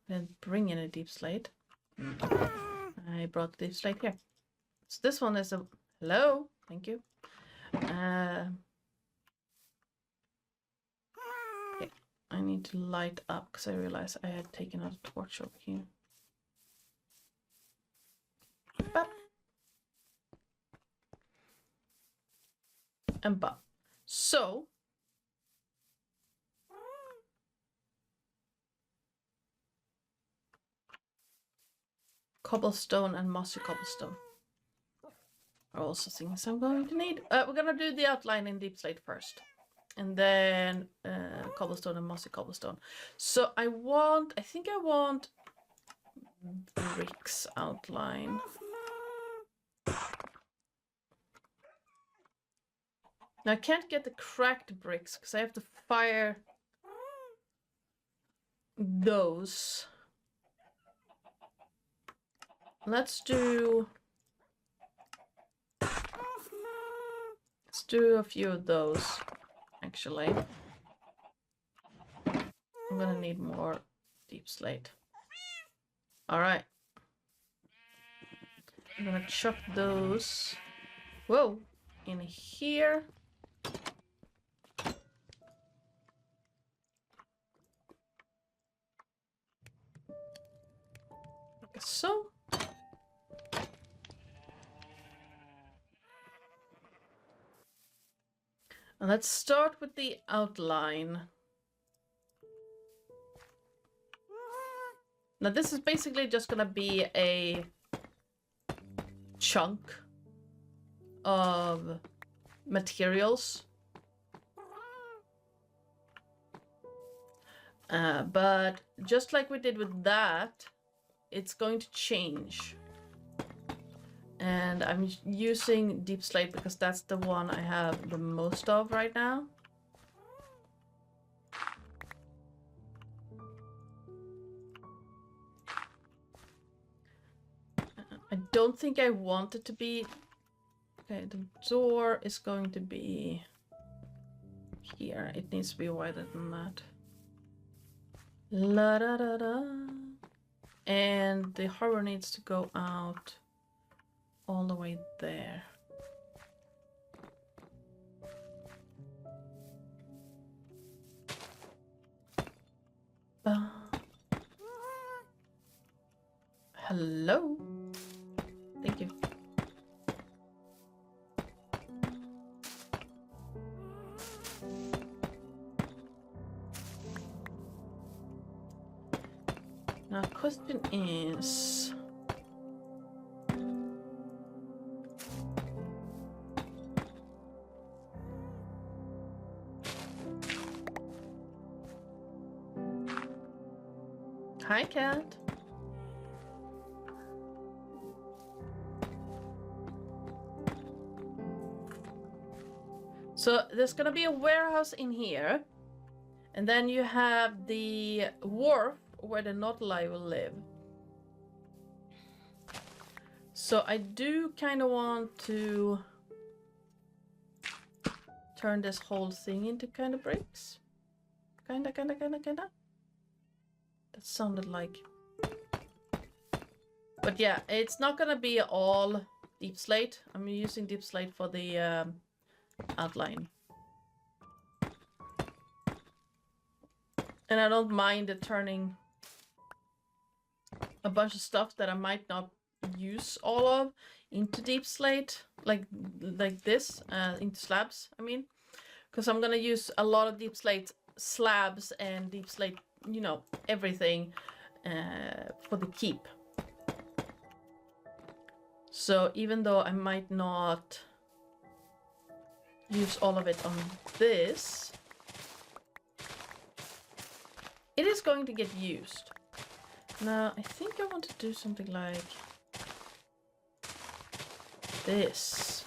Then bring in a deep slate. I brought the deep slate here. So this one is a hello. Thank you. Okay. I need to light up because I realized I had taken out a torch over here. Bop. And bop. So cobblestone and mossy cobblestone are also things I'm going to need. We're gonna do the outline in deep slate first, and then cobblestone and mossy cobblestone. So I think I want bricks outline. Now I can't get the cracked bricks because I have to fire those. Let's do a few of those, actually. I'm gonna need more deep slate. Alright. I'm gonna chuck those, whoa, in here. Like so. And let's start with the outline. Now this is basically just gonna be a chunk of materials. But just like we did with that, it's going to change. And I'm using deep slate because that's the one I have the most of right now. I don't think I want it to be... Okay, the door is going to be here. It needs to be wider than that. La da da da. And the harbor needs to go out all the way there. Hello. Thank you. Now, question is... Hi, cat. So there's gonna be a warehouse in here, and then you have the wharf where the Nautilus will live. So I do kind of want to turn this whole thing into kind of bricks. Kinda. That sounded like... But yeah, it's not gonna be all deep slate. I'm using deep slate for the outline. And I don't mind it turning a bunch of stuff that I might not use all of into deep slate, like this, into slabs, I mean. Because I'm gonna use a lot of deep slate slabs and deep slate, you know, everything for the keep. So even though I might not use all of it on this, it is going to get used. Now, I think I want to do something like this.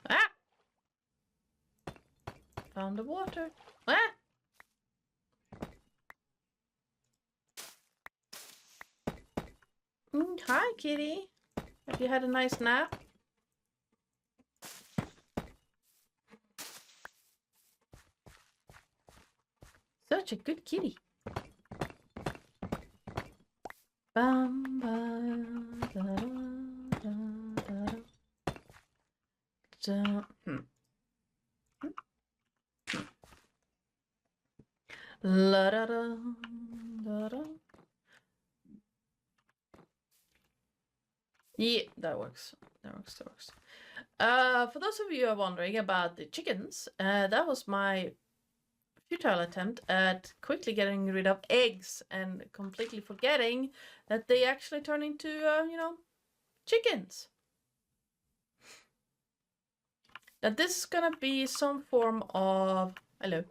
Ah! Found the water. Ah! Hi, kitty. Have you had a nice nap? Such a good kitty. Bum, ba, da, da, da, da. La da da da da. Yeah, that works. That works. For those of you who are wondering about the chickens, that was my futile attempt at quickly getting rid of eggs and completely forgetting that they actually turn into, you know, chickens. Now this is gonna be some form of... Hello,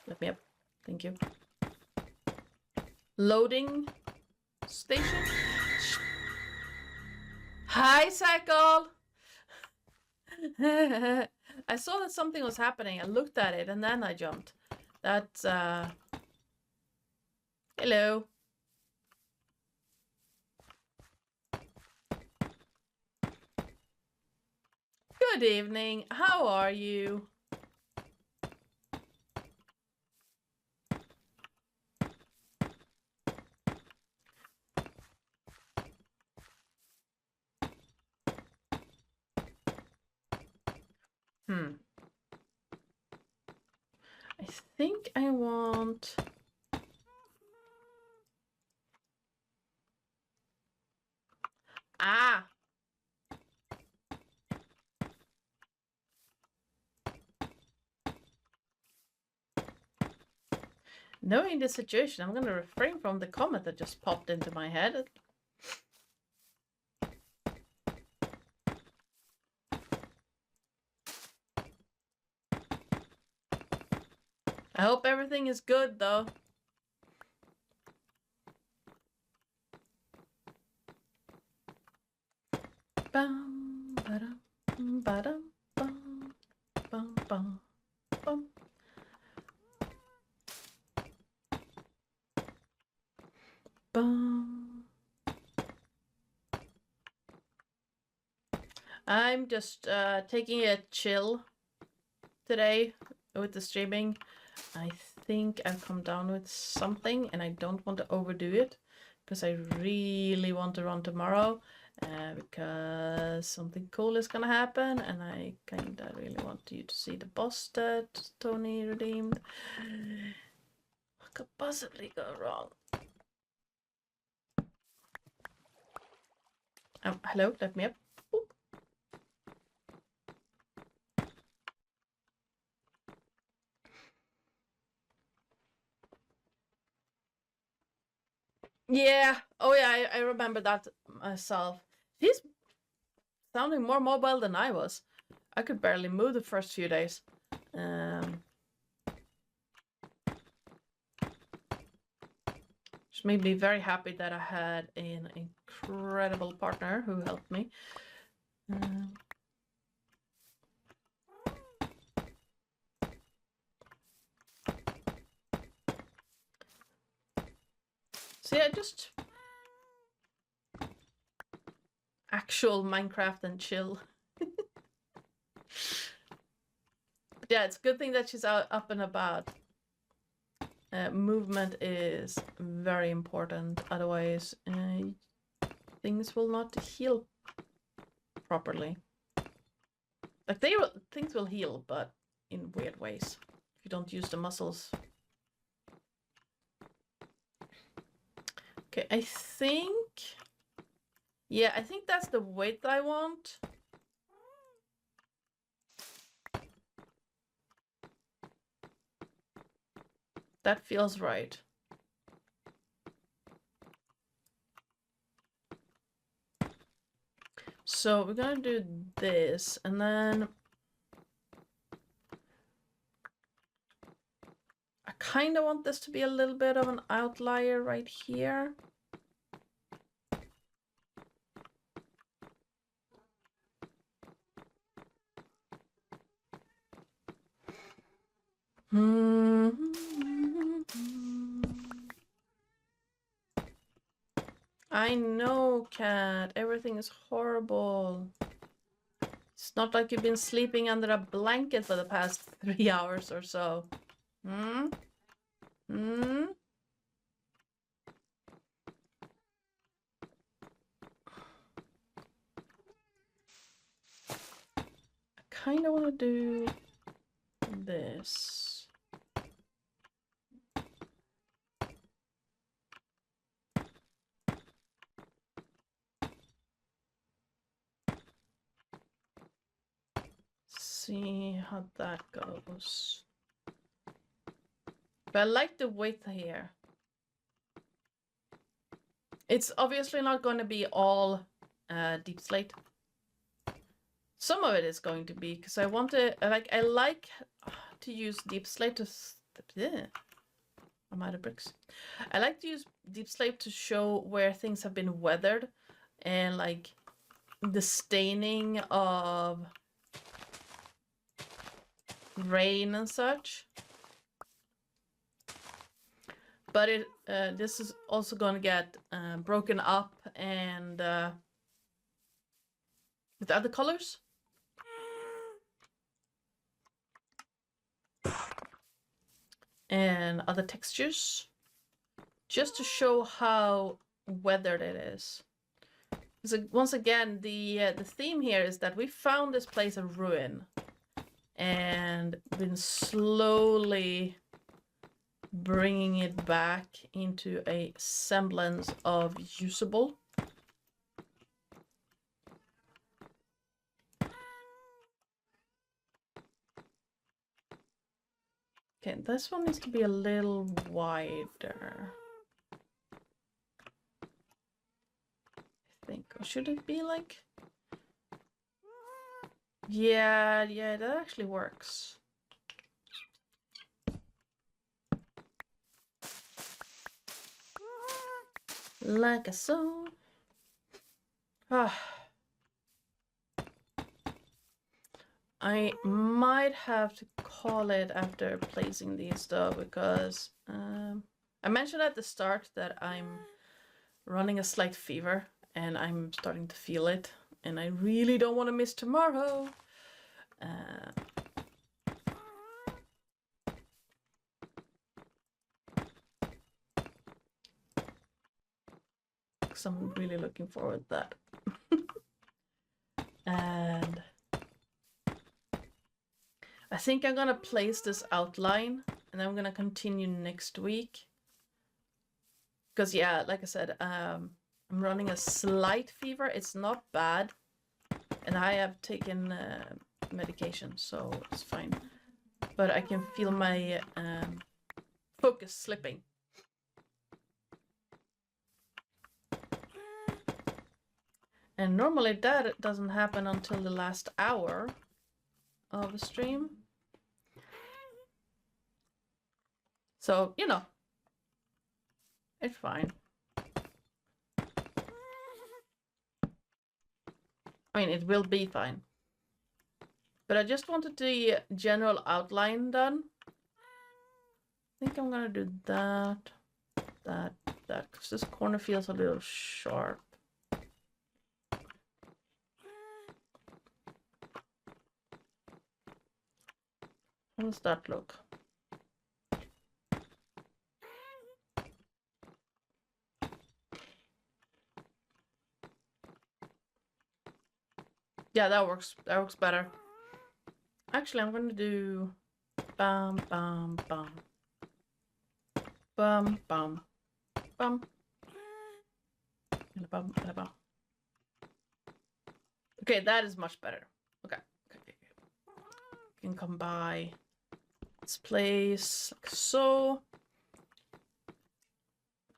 let me up. Thank you. Loading station. Hi, Cycle! I saw that something was happening. I looked at it and then I jumped. That's, hello. Good evening. How are you? I think I want... Ah! Knowing the situation, I'm going to refrain from the comment that just popped into my head. I hope everything is good, though. Bum, ba-dum, ba-dum, bum, bum, bum, bum. Bum. I'm just taking a chill today with the streaming. I think I've come down with something and I don't want to overdo it because I really want to run tomorrow because something cool is gonna happen, and I kinda really want you to see the boss that Tony redeemed. What could possibly go wrong? Hello, let me up. Oop. Yeah. Oh yeah, I remember that myself. He's sounding more mobile than I was. I could barely move the first few days. Which made me very happy that I had an incredible partner who helped me. So yeah, just actual Minecraft and chill. But yeah, it's a good thing that she's out up and about. Movement is very important, otherwise things will not heal properly. Like things will heal, but in weird ways if you don't use the muscles. Okay, I think that's the weight I want. That feels right. So we're gonna do this, and then I kind of want this to be a little bit of an outlier right here. I know, Cat. Everything is horrible. It's not like you've been sleeping under a blanket for the past 3 hours or so. I kind of want to do this. See how that goes. But I like the width here. It's obviously not going to be all deep slate. Some of it is going to be, because I want to, I like to use deep slate to... Yeah. I'm out of bricks. I like to use deep slate to show where things have been weathered, and like the staining of rain and such. But this is also going to get broken up and with other colors. And other textures, just to show how weathered it is. So once again, the theme here is that we found this place a ruin and been slowly bringing it back into a semblance of usable. Okay, this one needs to be a little wider. I think, or should it be like... Yeah, that actually works. Like a so. I might have to call it after placing these though, because I mentioned at the start that I'm running a slight fever and I'm starting to feel it, and I really don't want to miss tomorrow. because I'm really looking forward to that. And I think I'm gonna place this outline and I'm gonna continue next week. Because yeah, like I said, I'm running a slight fever. It's not bad. And I have taken medication, so it's fine. But I can feel my focus slipping. And normally that doesn't happen until the last hour of a stream. So, you know, it's fine. I mean, it will be fine. But I just wanted the general outline done. I think I'm gonna do that, because this corner feels a little sharp. How does that look? Yeah, that works. That works better. Actually, I'm gonna do bum bum bum bum bum bum and a bum and a bum. Okay, that is much better. Okay. You can come by this place like so.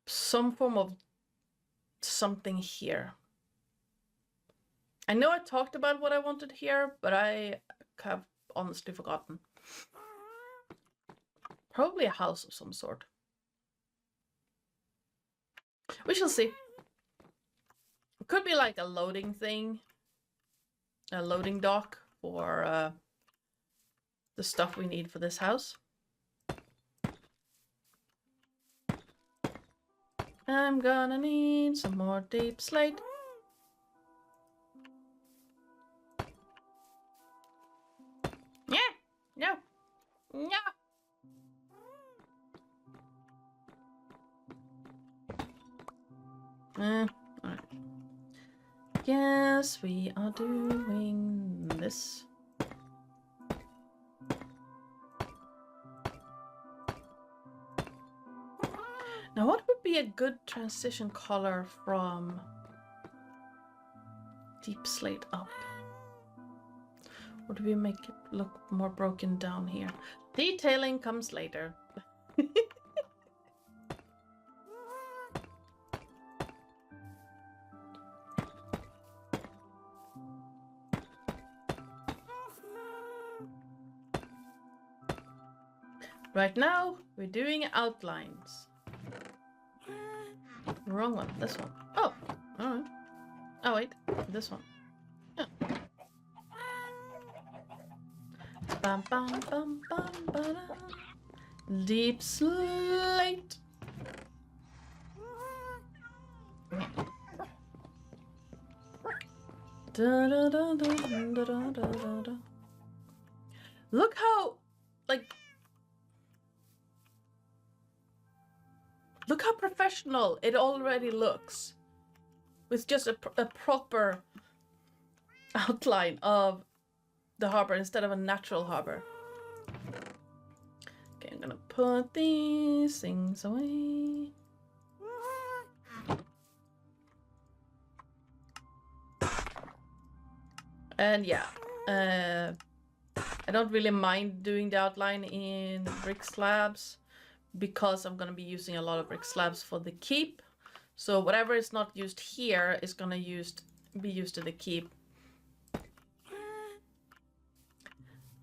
Some form of something here. I know I talked about what I wanted here, but I have honestly forgotten. Probably a house of some sort. We shall see. It could be like a loading thing. A loading dock for the stuff we need for this house. I'm gonna need some more deep slate. Yeah! No! No! Alright. Yes, we are doing this. Now, what would be a good transition color from deep slate up? Or do we make it look more broken down here? Detailing comes later. Right now, we're doing outlines. Wrong one, this one. Oh, alright. Oh wait, this one. Yeah. Bum, bum, bum, bum, ba-da. Deep slate. Da, da, da, da, da, da, da, da. Look how, like, look how professional it already looks. With just a proper outline of the harbor instead of a natural harbor. Okay, I'm gonna put these things away. And yeah, I don't really mind doing the outline in brick slabs because I'm gonna be using a lot of brick slabs for the keep. So whatever is not used here is gonna be used to the keep.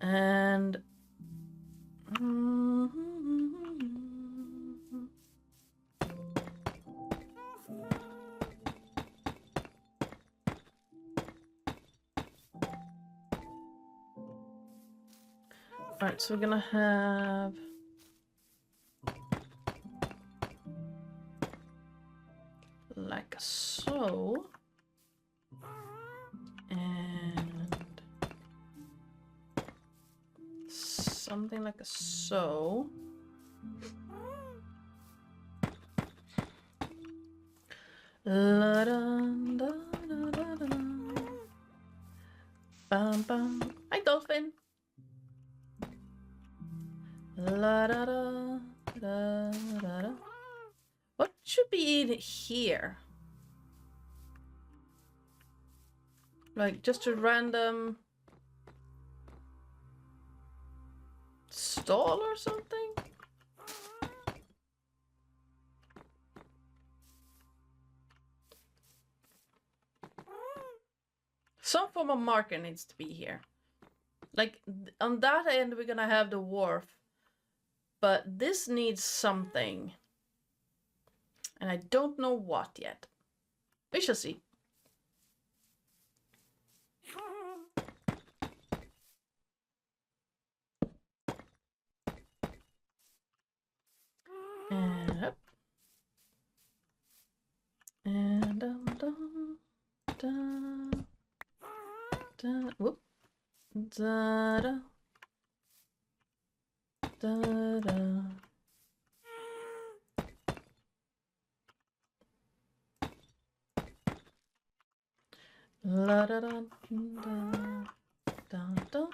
And alright, so we're gonna have like so, and something like so. La da da da da da. Bam bam. Hi, dolphin. La da da da da da. What should be in here? Like just a random stall or something? Some form of marker needs to be here. Like on that end we're gonna have the wharf, but this needs something. And I don't know what yet. We shall see. And up. And dum dum dum. Da, whoop. Da da. Da da. La da da da da da.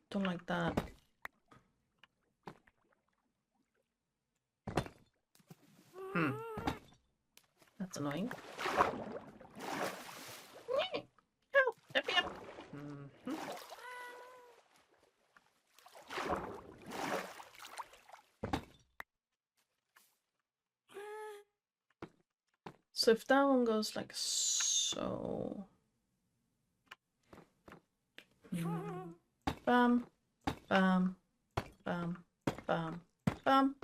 Don't like that. That's annoying. Help! Let me up! So if that one goes like so. Bam, bam, bam, bam, bam.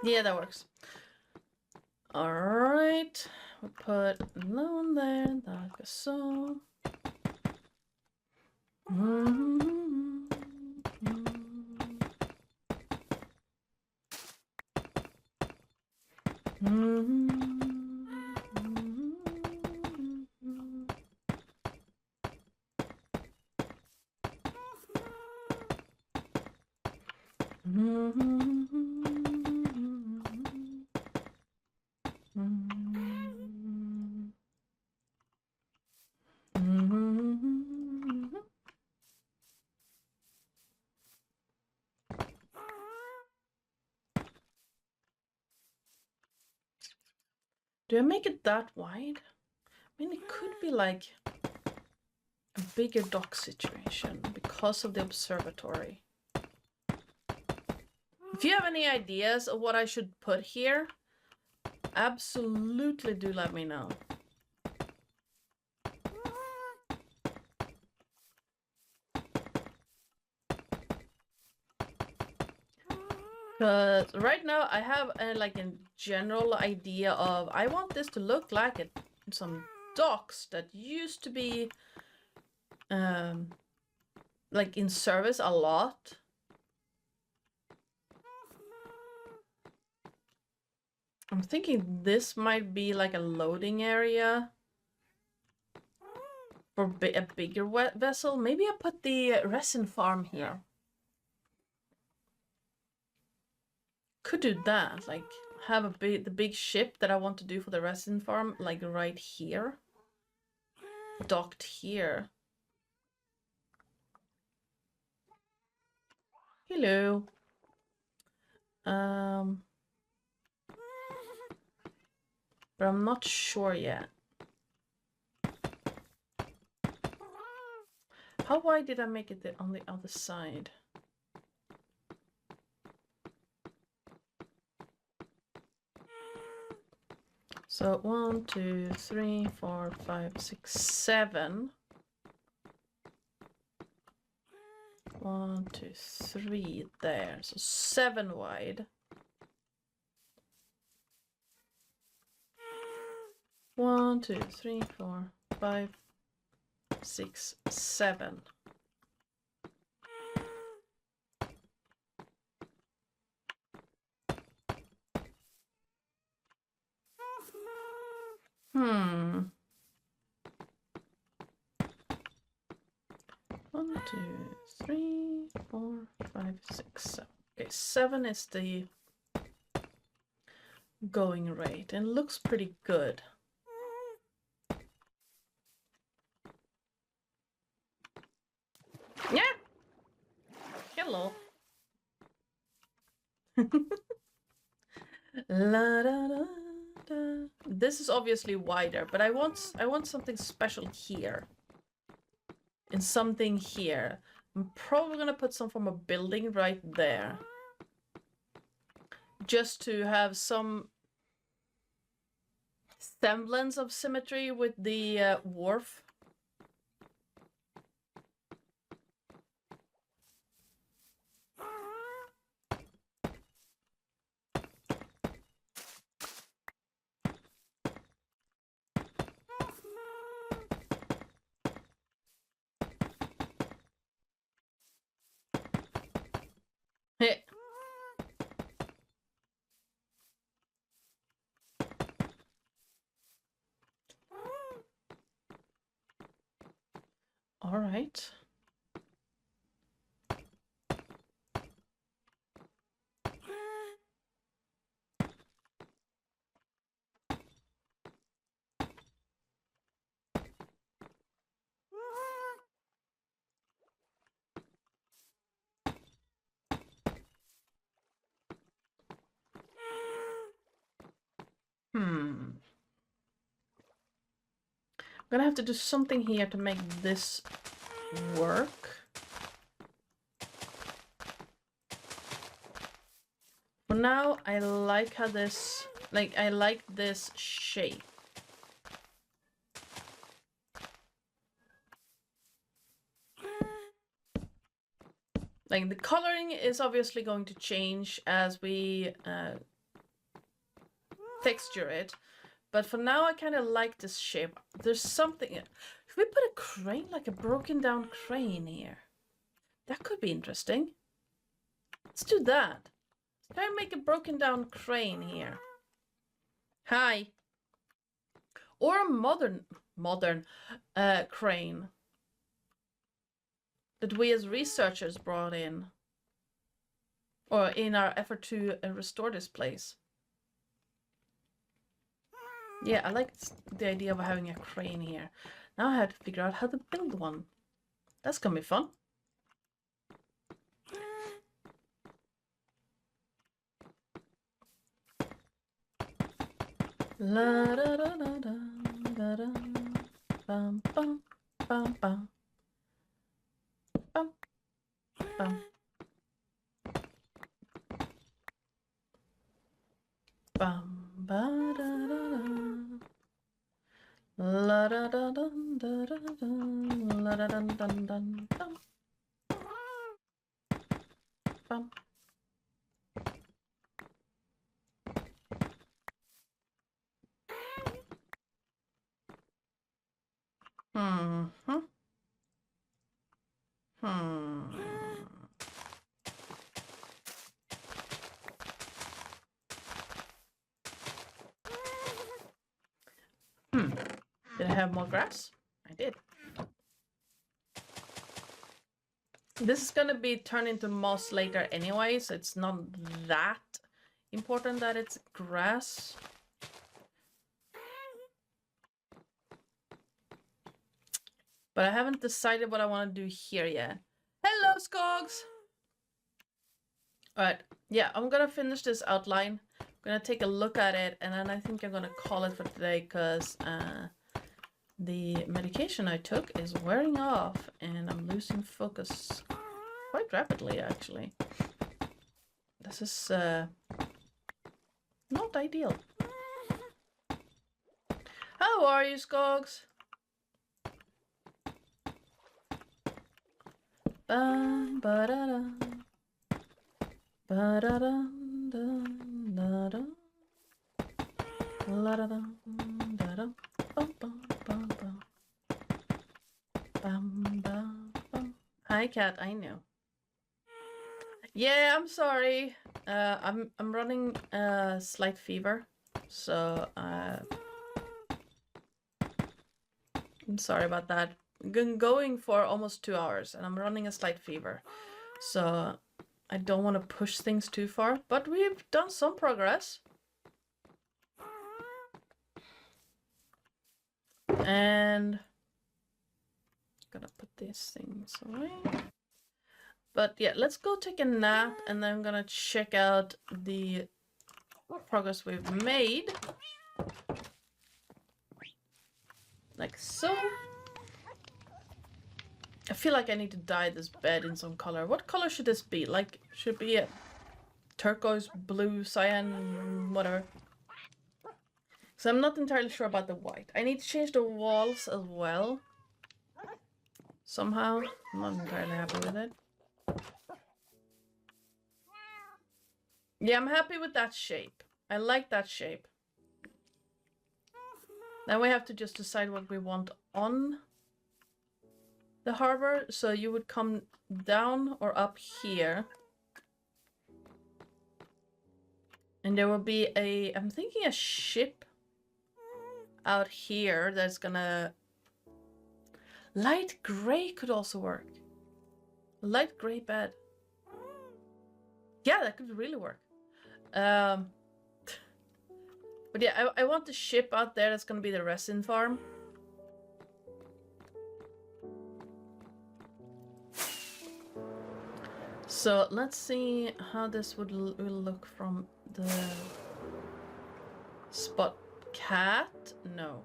Yeah, that works. All right, we put that one there, like so. Do I make it that wide? I mean, it could be like a bigger dock situation because of the observatory. If you have any ideas of what I should put here, absolutely do let me know. Because right now I have like a general idea of I want this to look like some docks that used to be like in service a lot. I'm thinking this might be like a loading area for a bigger vessel. Maybe I put the resin farm here. Could do that, like have the big ship that I want to do for the resin farm, like right here, docked here. Hello. But I'm not sure yet. How wide did I make it on the other side? So 1, 2, 3, 4, 5, 6, 7. 1, 2, 3 there. So 7 wide. 1, 2, 3, 4, 5, 6, 7. One, two, 6, 7. Okay, 7 is the going rate and looks pretty good. Yeah. Hello. La, da, da, da. This is obviously wider, but I want something special here. And something here. I'm probably gonna put some form of building right there. Just to have some semblance of symmetry with the wharf. Hey. All right. I'm gonna have to do something here to make this work. For now, I like how this, I like this shape. Like, the coloring is obviously going to change as we texture it. But for now, I kind of like this shape. There's something... Should we put a crane, like a broken down crane here? That could be interesting. Let's do that. Let's try and make a broken down crane here. Hi. Or a modern crane that we as researchers brought in. Or in our effort to restore this place. Yeah, I like the idea of having a crane here. Now I have to figure out how to build one. That's gonna be fun. La da da da da da da bum bum bum bum bum bum bum ba da da da la da da dun da da dun la da dun dun dun dun bum. Did I have more grass? I did. This is gonna be turned into moss later anyway, so it's not that important that it's grass. But I haven't decided what I want to do here yet. Hello, Skogs! Alright, yeah, I'm gonna finish this outline. I'm gonna take a look at it, and then I think I'm gonna call it for today, because the medication I took is wearing off, and I'm losing focus quite rapidly, actually. This is not ideal. How are you, Skogs? Ba-da-da. Ba-da-da. Da-da. La-da-da. Da-da. Bum-bum-bum-bum. Bum-bum-bum. Hi, Cat. I know. Yeah, I'm sorry. I'm running a slight fever, so I'm sorry about that. Been going for almost 2 hours, and I'm running a slight fever, so I don't want to push things too far, but we've done some progress. And gonna put these things away. But yeah, let's go take a nap, and then I'm gonna check out the progress we've made. Like so. I feel like I need to dye this bed in some color. What color should this be? Like, should it be a turquoise, blue, cyan, whatever. So I'm not entirely sure about the white. I need to change the walls as well. Somehow. I'm not entirely happy with it. Yeah, I'm happy with that shape. I like that shape. Now we have to just decide what we want on the harbor. So you would come down or up here. And there will be a, I'm thinking a ship out here that's gonna... Light gray could also work. Light gray bed. Yeah, that could really work. But yeah, I want the ship out there that's gonna be the resin farm. So let's see how this will look from the spot. Cat? No.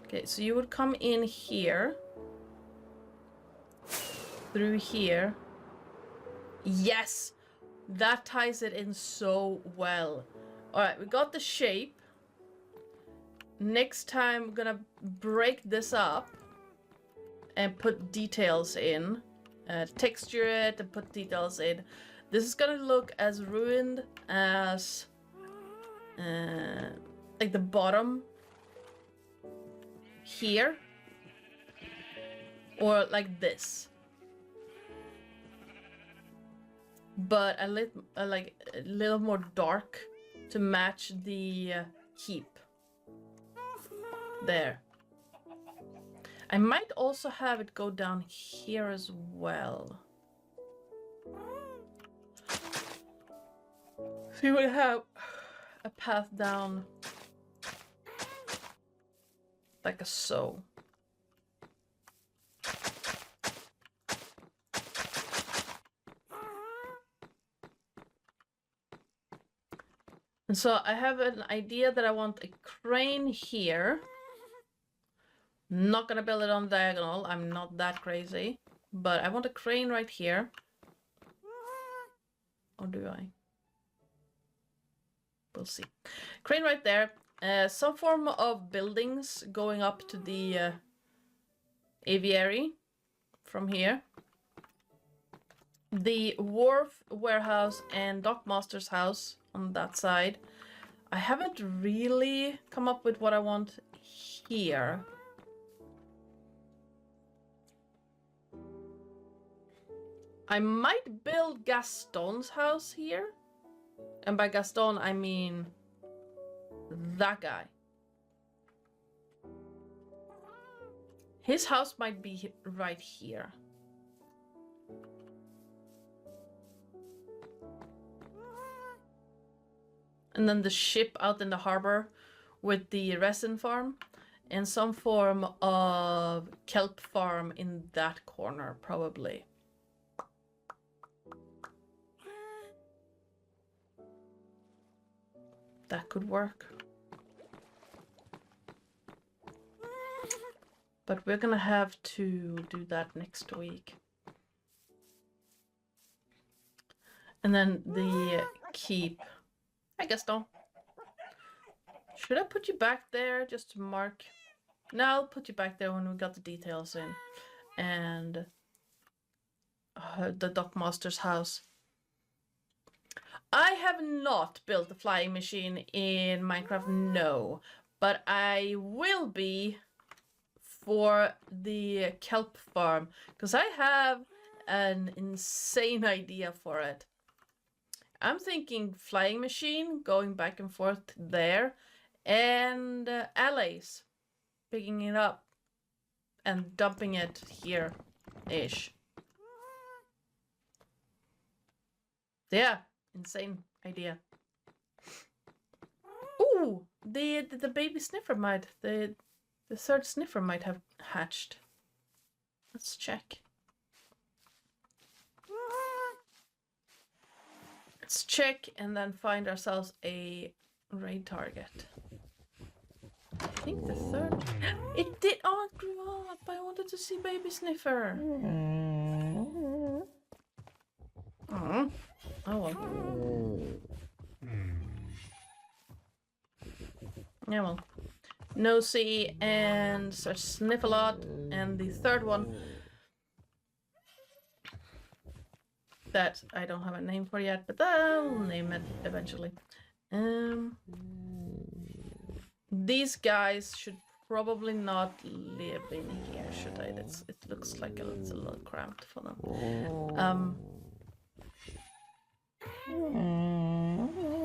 Okay, so you would come in here. Through here. Yes! That ties it in so well. Alright, we got the shape. Next time we're gonna break this up and put details in. Texture it and put details in. This is gonna look as ruined as like the bottom here, or like this, but a little more dark to match the heap there. I might also have it go down here as well. So you would have a path down like a so. And so I have an idea that I want a crane here. Not gonna build it on diagonal, I'm not that crazy. But I want a crane right here. Or do I? We'll see. Crane right there. Some form of buildings going up to the aviary from here. The wharf, warehouse, and dockmaster's house on that side. I haven't really come up with what I want here. I might build Gaston's house here. And by Gaston, I mean that guy. His house might be right here. And then the ship out in the harbor with the resin farm. And some form of kelp farm in that corner, probably. That could work. But we're gonna have to do that next week. And then the keep. I guess no. Should I put you back there just to mark? No, I'll put you back there when we got the details in. And the dockmaster's house. I have not built a flying machine in Minecraft, no. But I will be for the kelp farm. Because I have an insane idea for it. I'm thinking flying machine, going back and forth there. And allays. Picking it up. And dumping it here-ish. Yeah, insane idea. Ooh, the baby sniffer might, the third sniffer might have hatched. Let's check. Let's check and then find ourselves a raid target. I think the third... It did... Oh, it grew up! I wanted to see baby sniffer. Oh well. Yeah, well. Nosy and such sniff a lot. And the third one that I don't have a name for yet, but I'll name it eventually. These guys should probably not live in here, should I? It looks like it's a little cramped for them.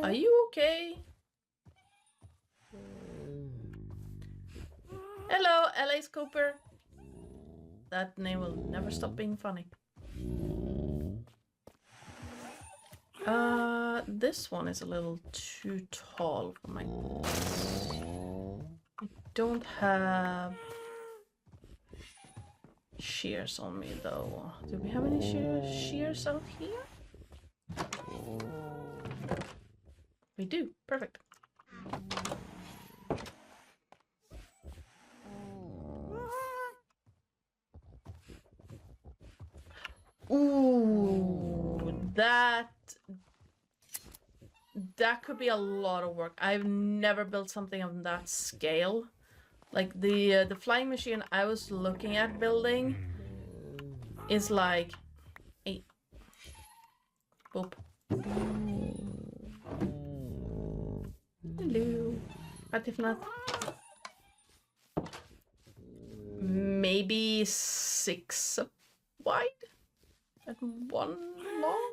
Are you okay? Hello, LA's Cooper. That name will never stop being funny. This one is a little too tall for my... I don't have shears on me though. Do we have any shears out here? We do. Perfect. Ooh, that could be a lot of work. I've never built something of that scale. Like the flying machine I was looking at building is like a boop. Hello. What if not? Maybe 6 wide and 1 long.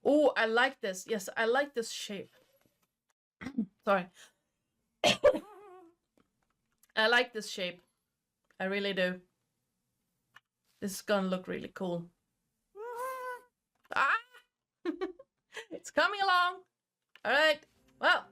Oh, I like this. Yes, I like this shape. Sorry. I like this shape. I really do. This is gonna look really cool. Ah! It's coming along. All right. Well,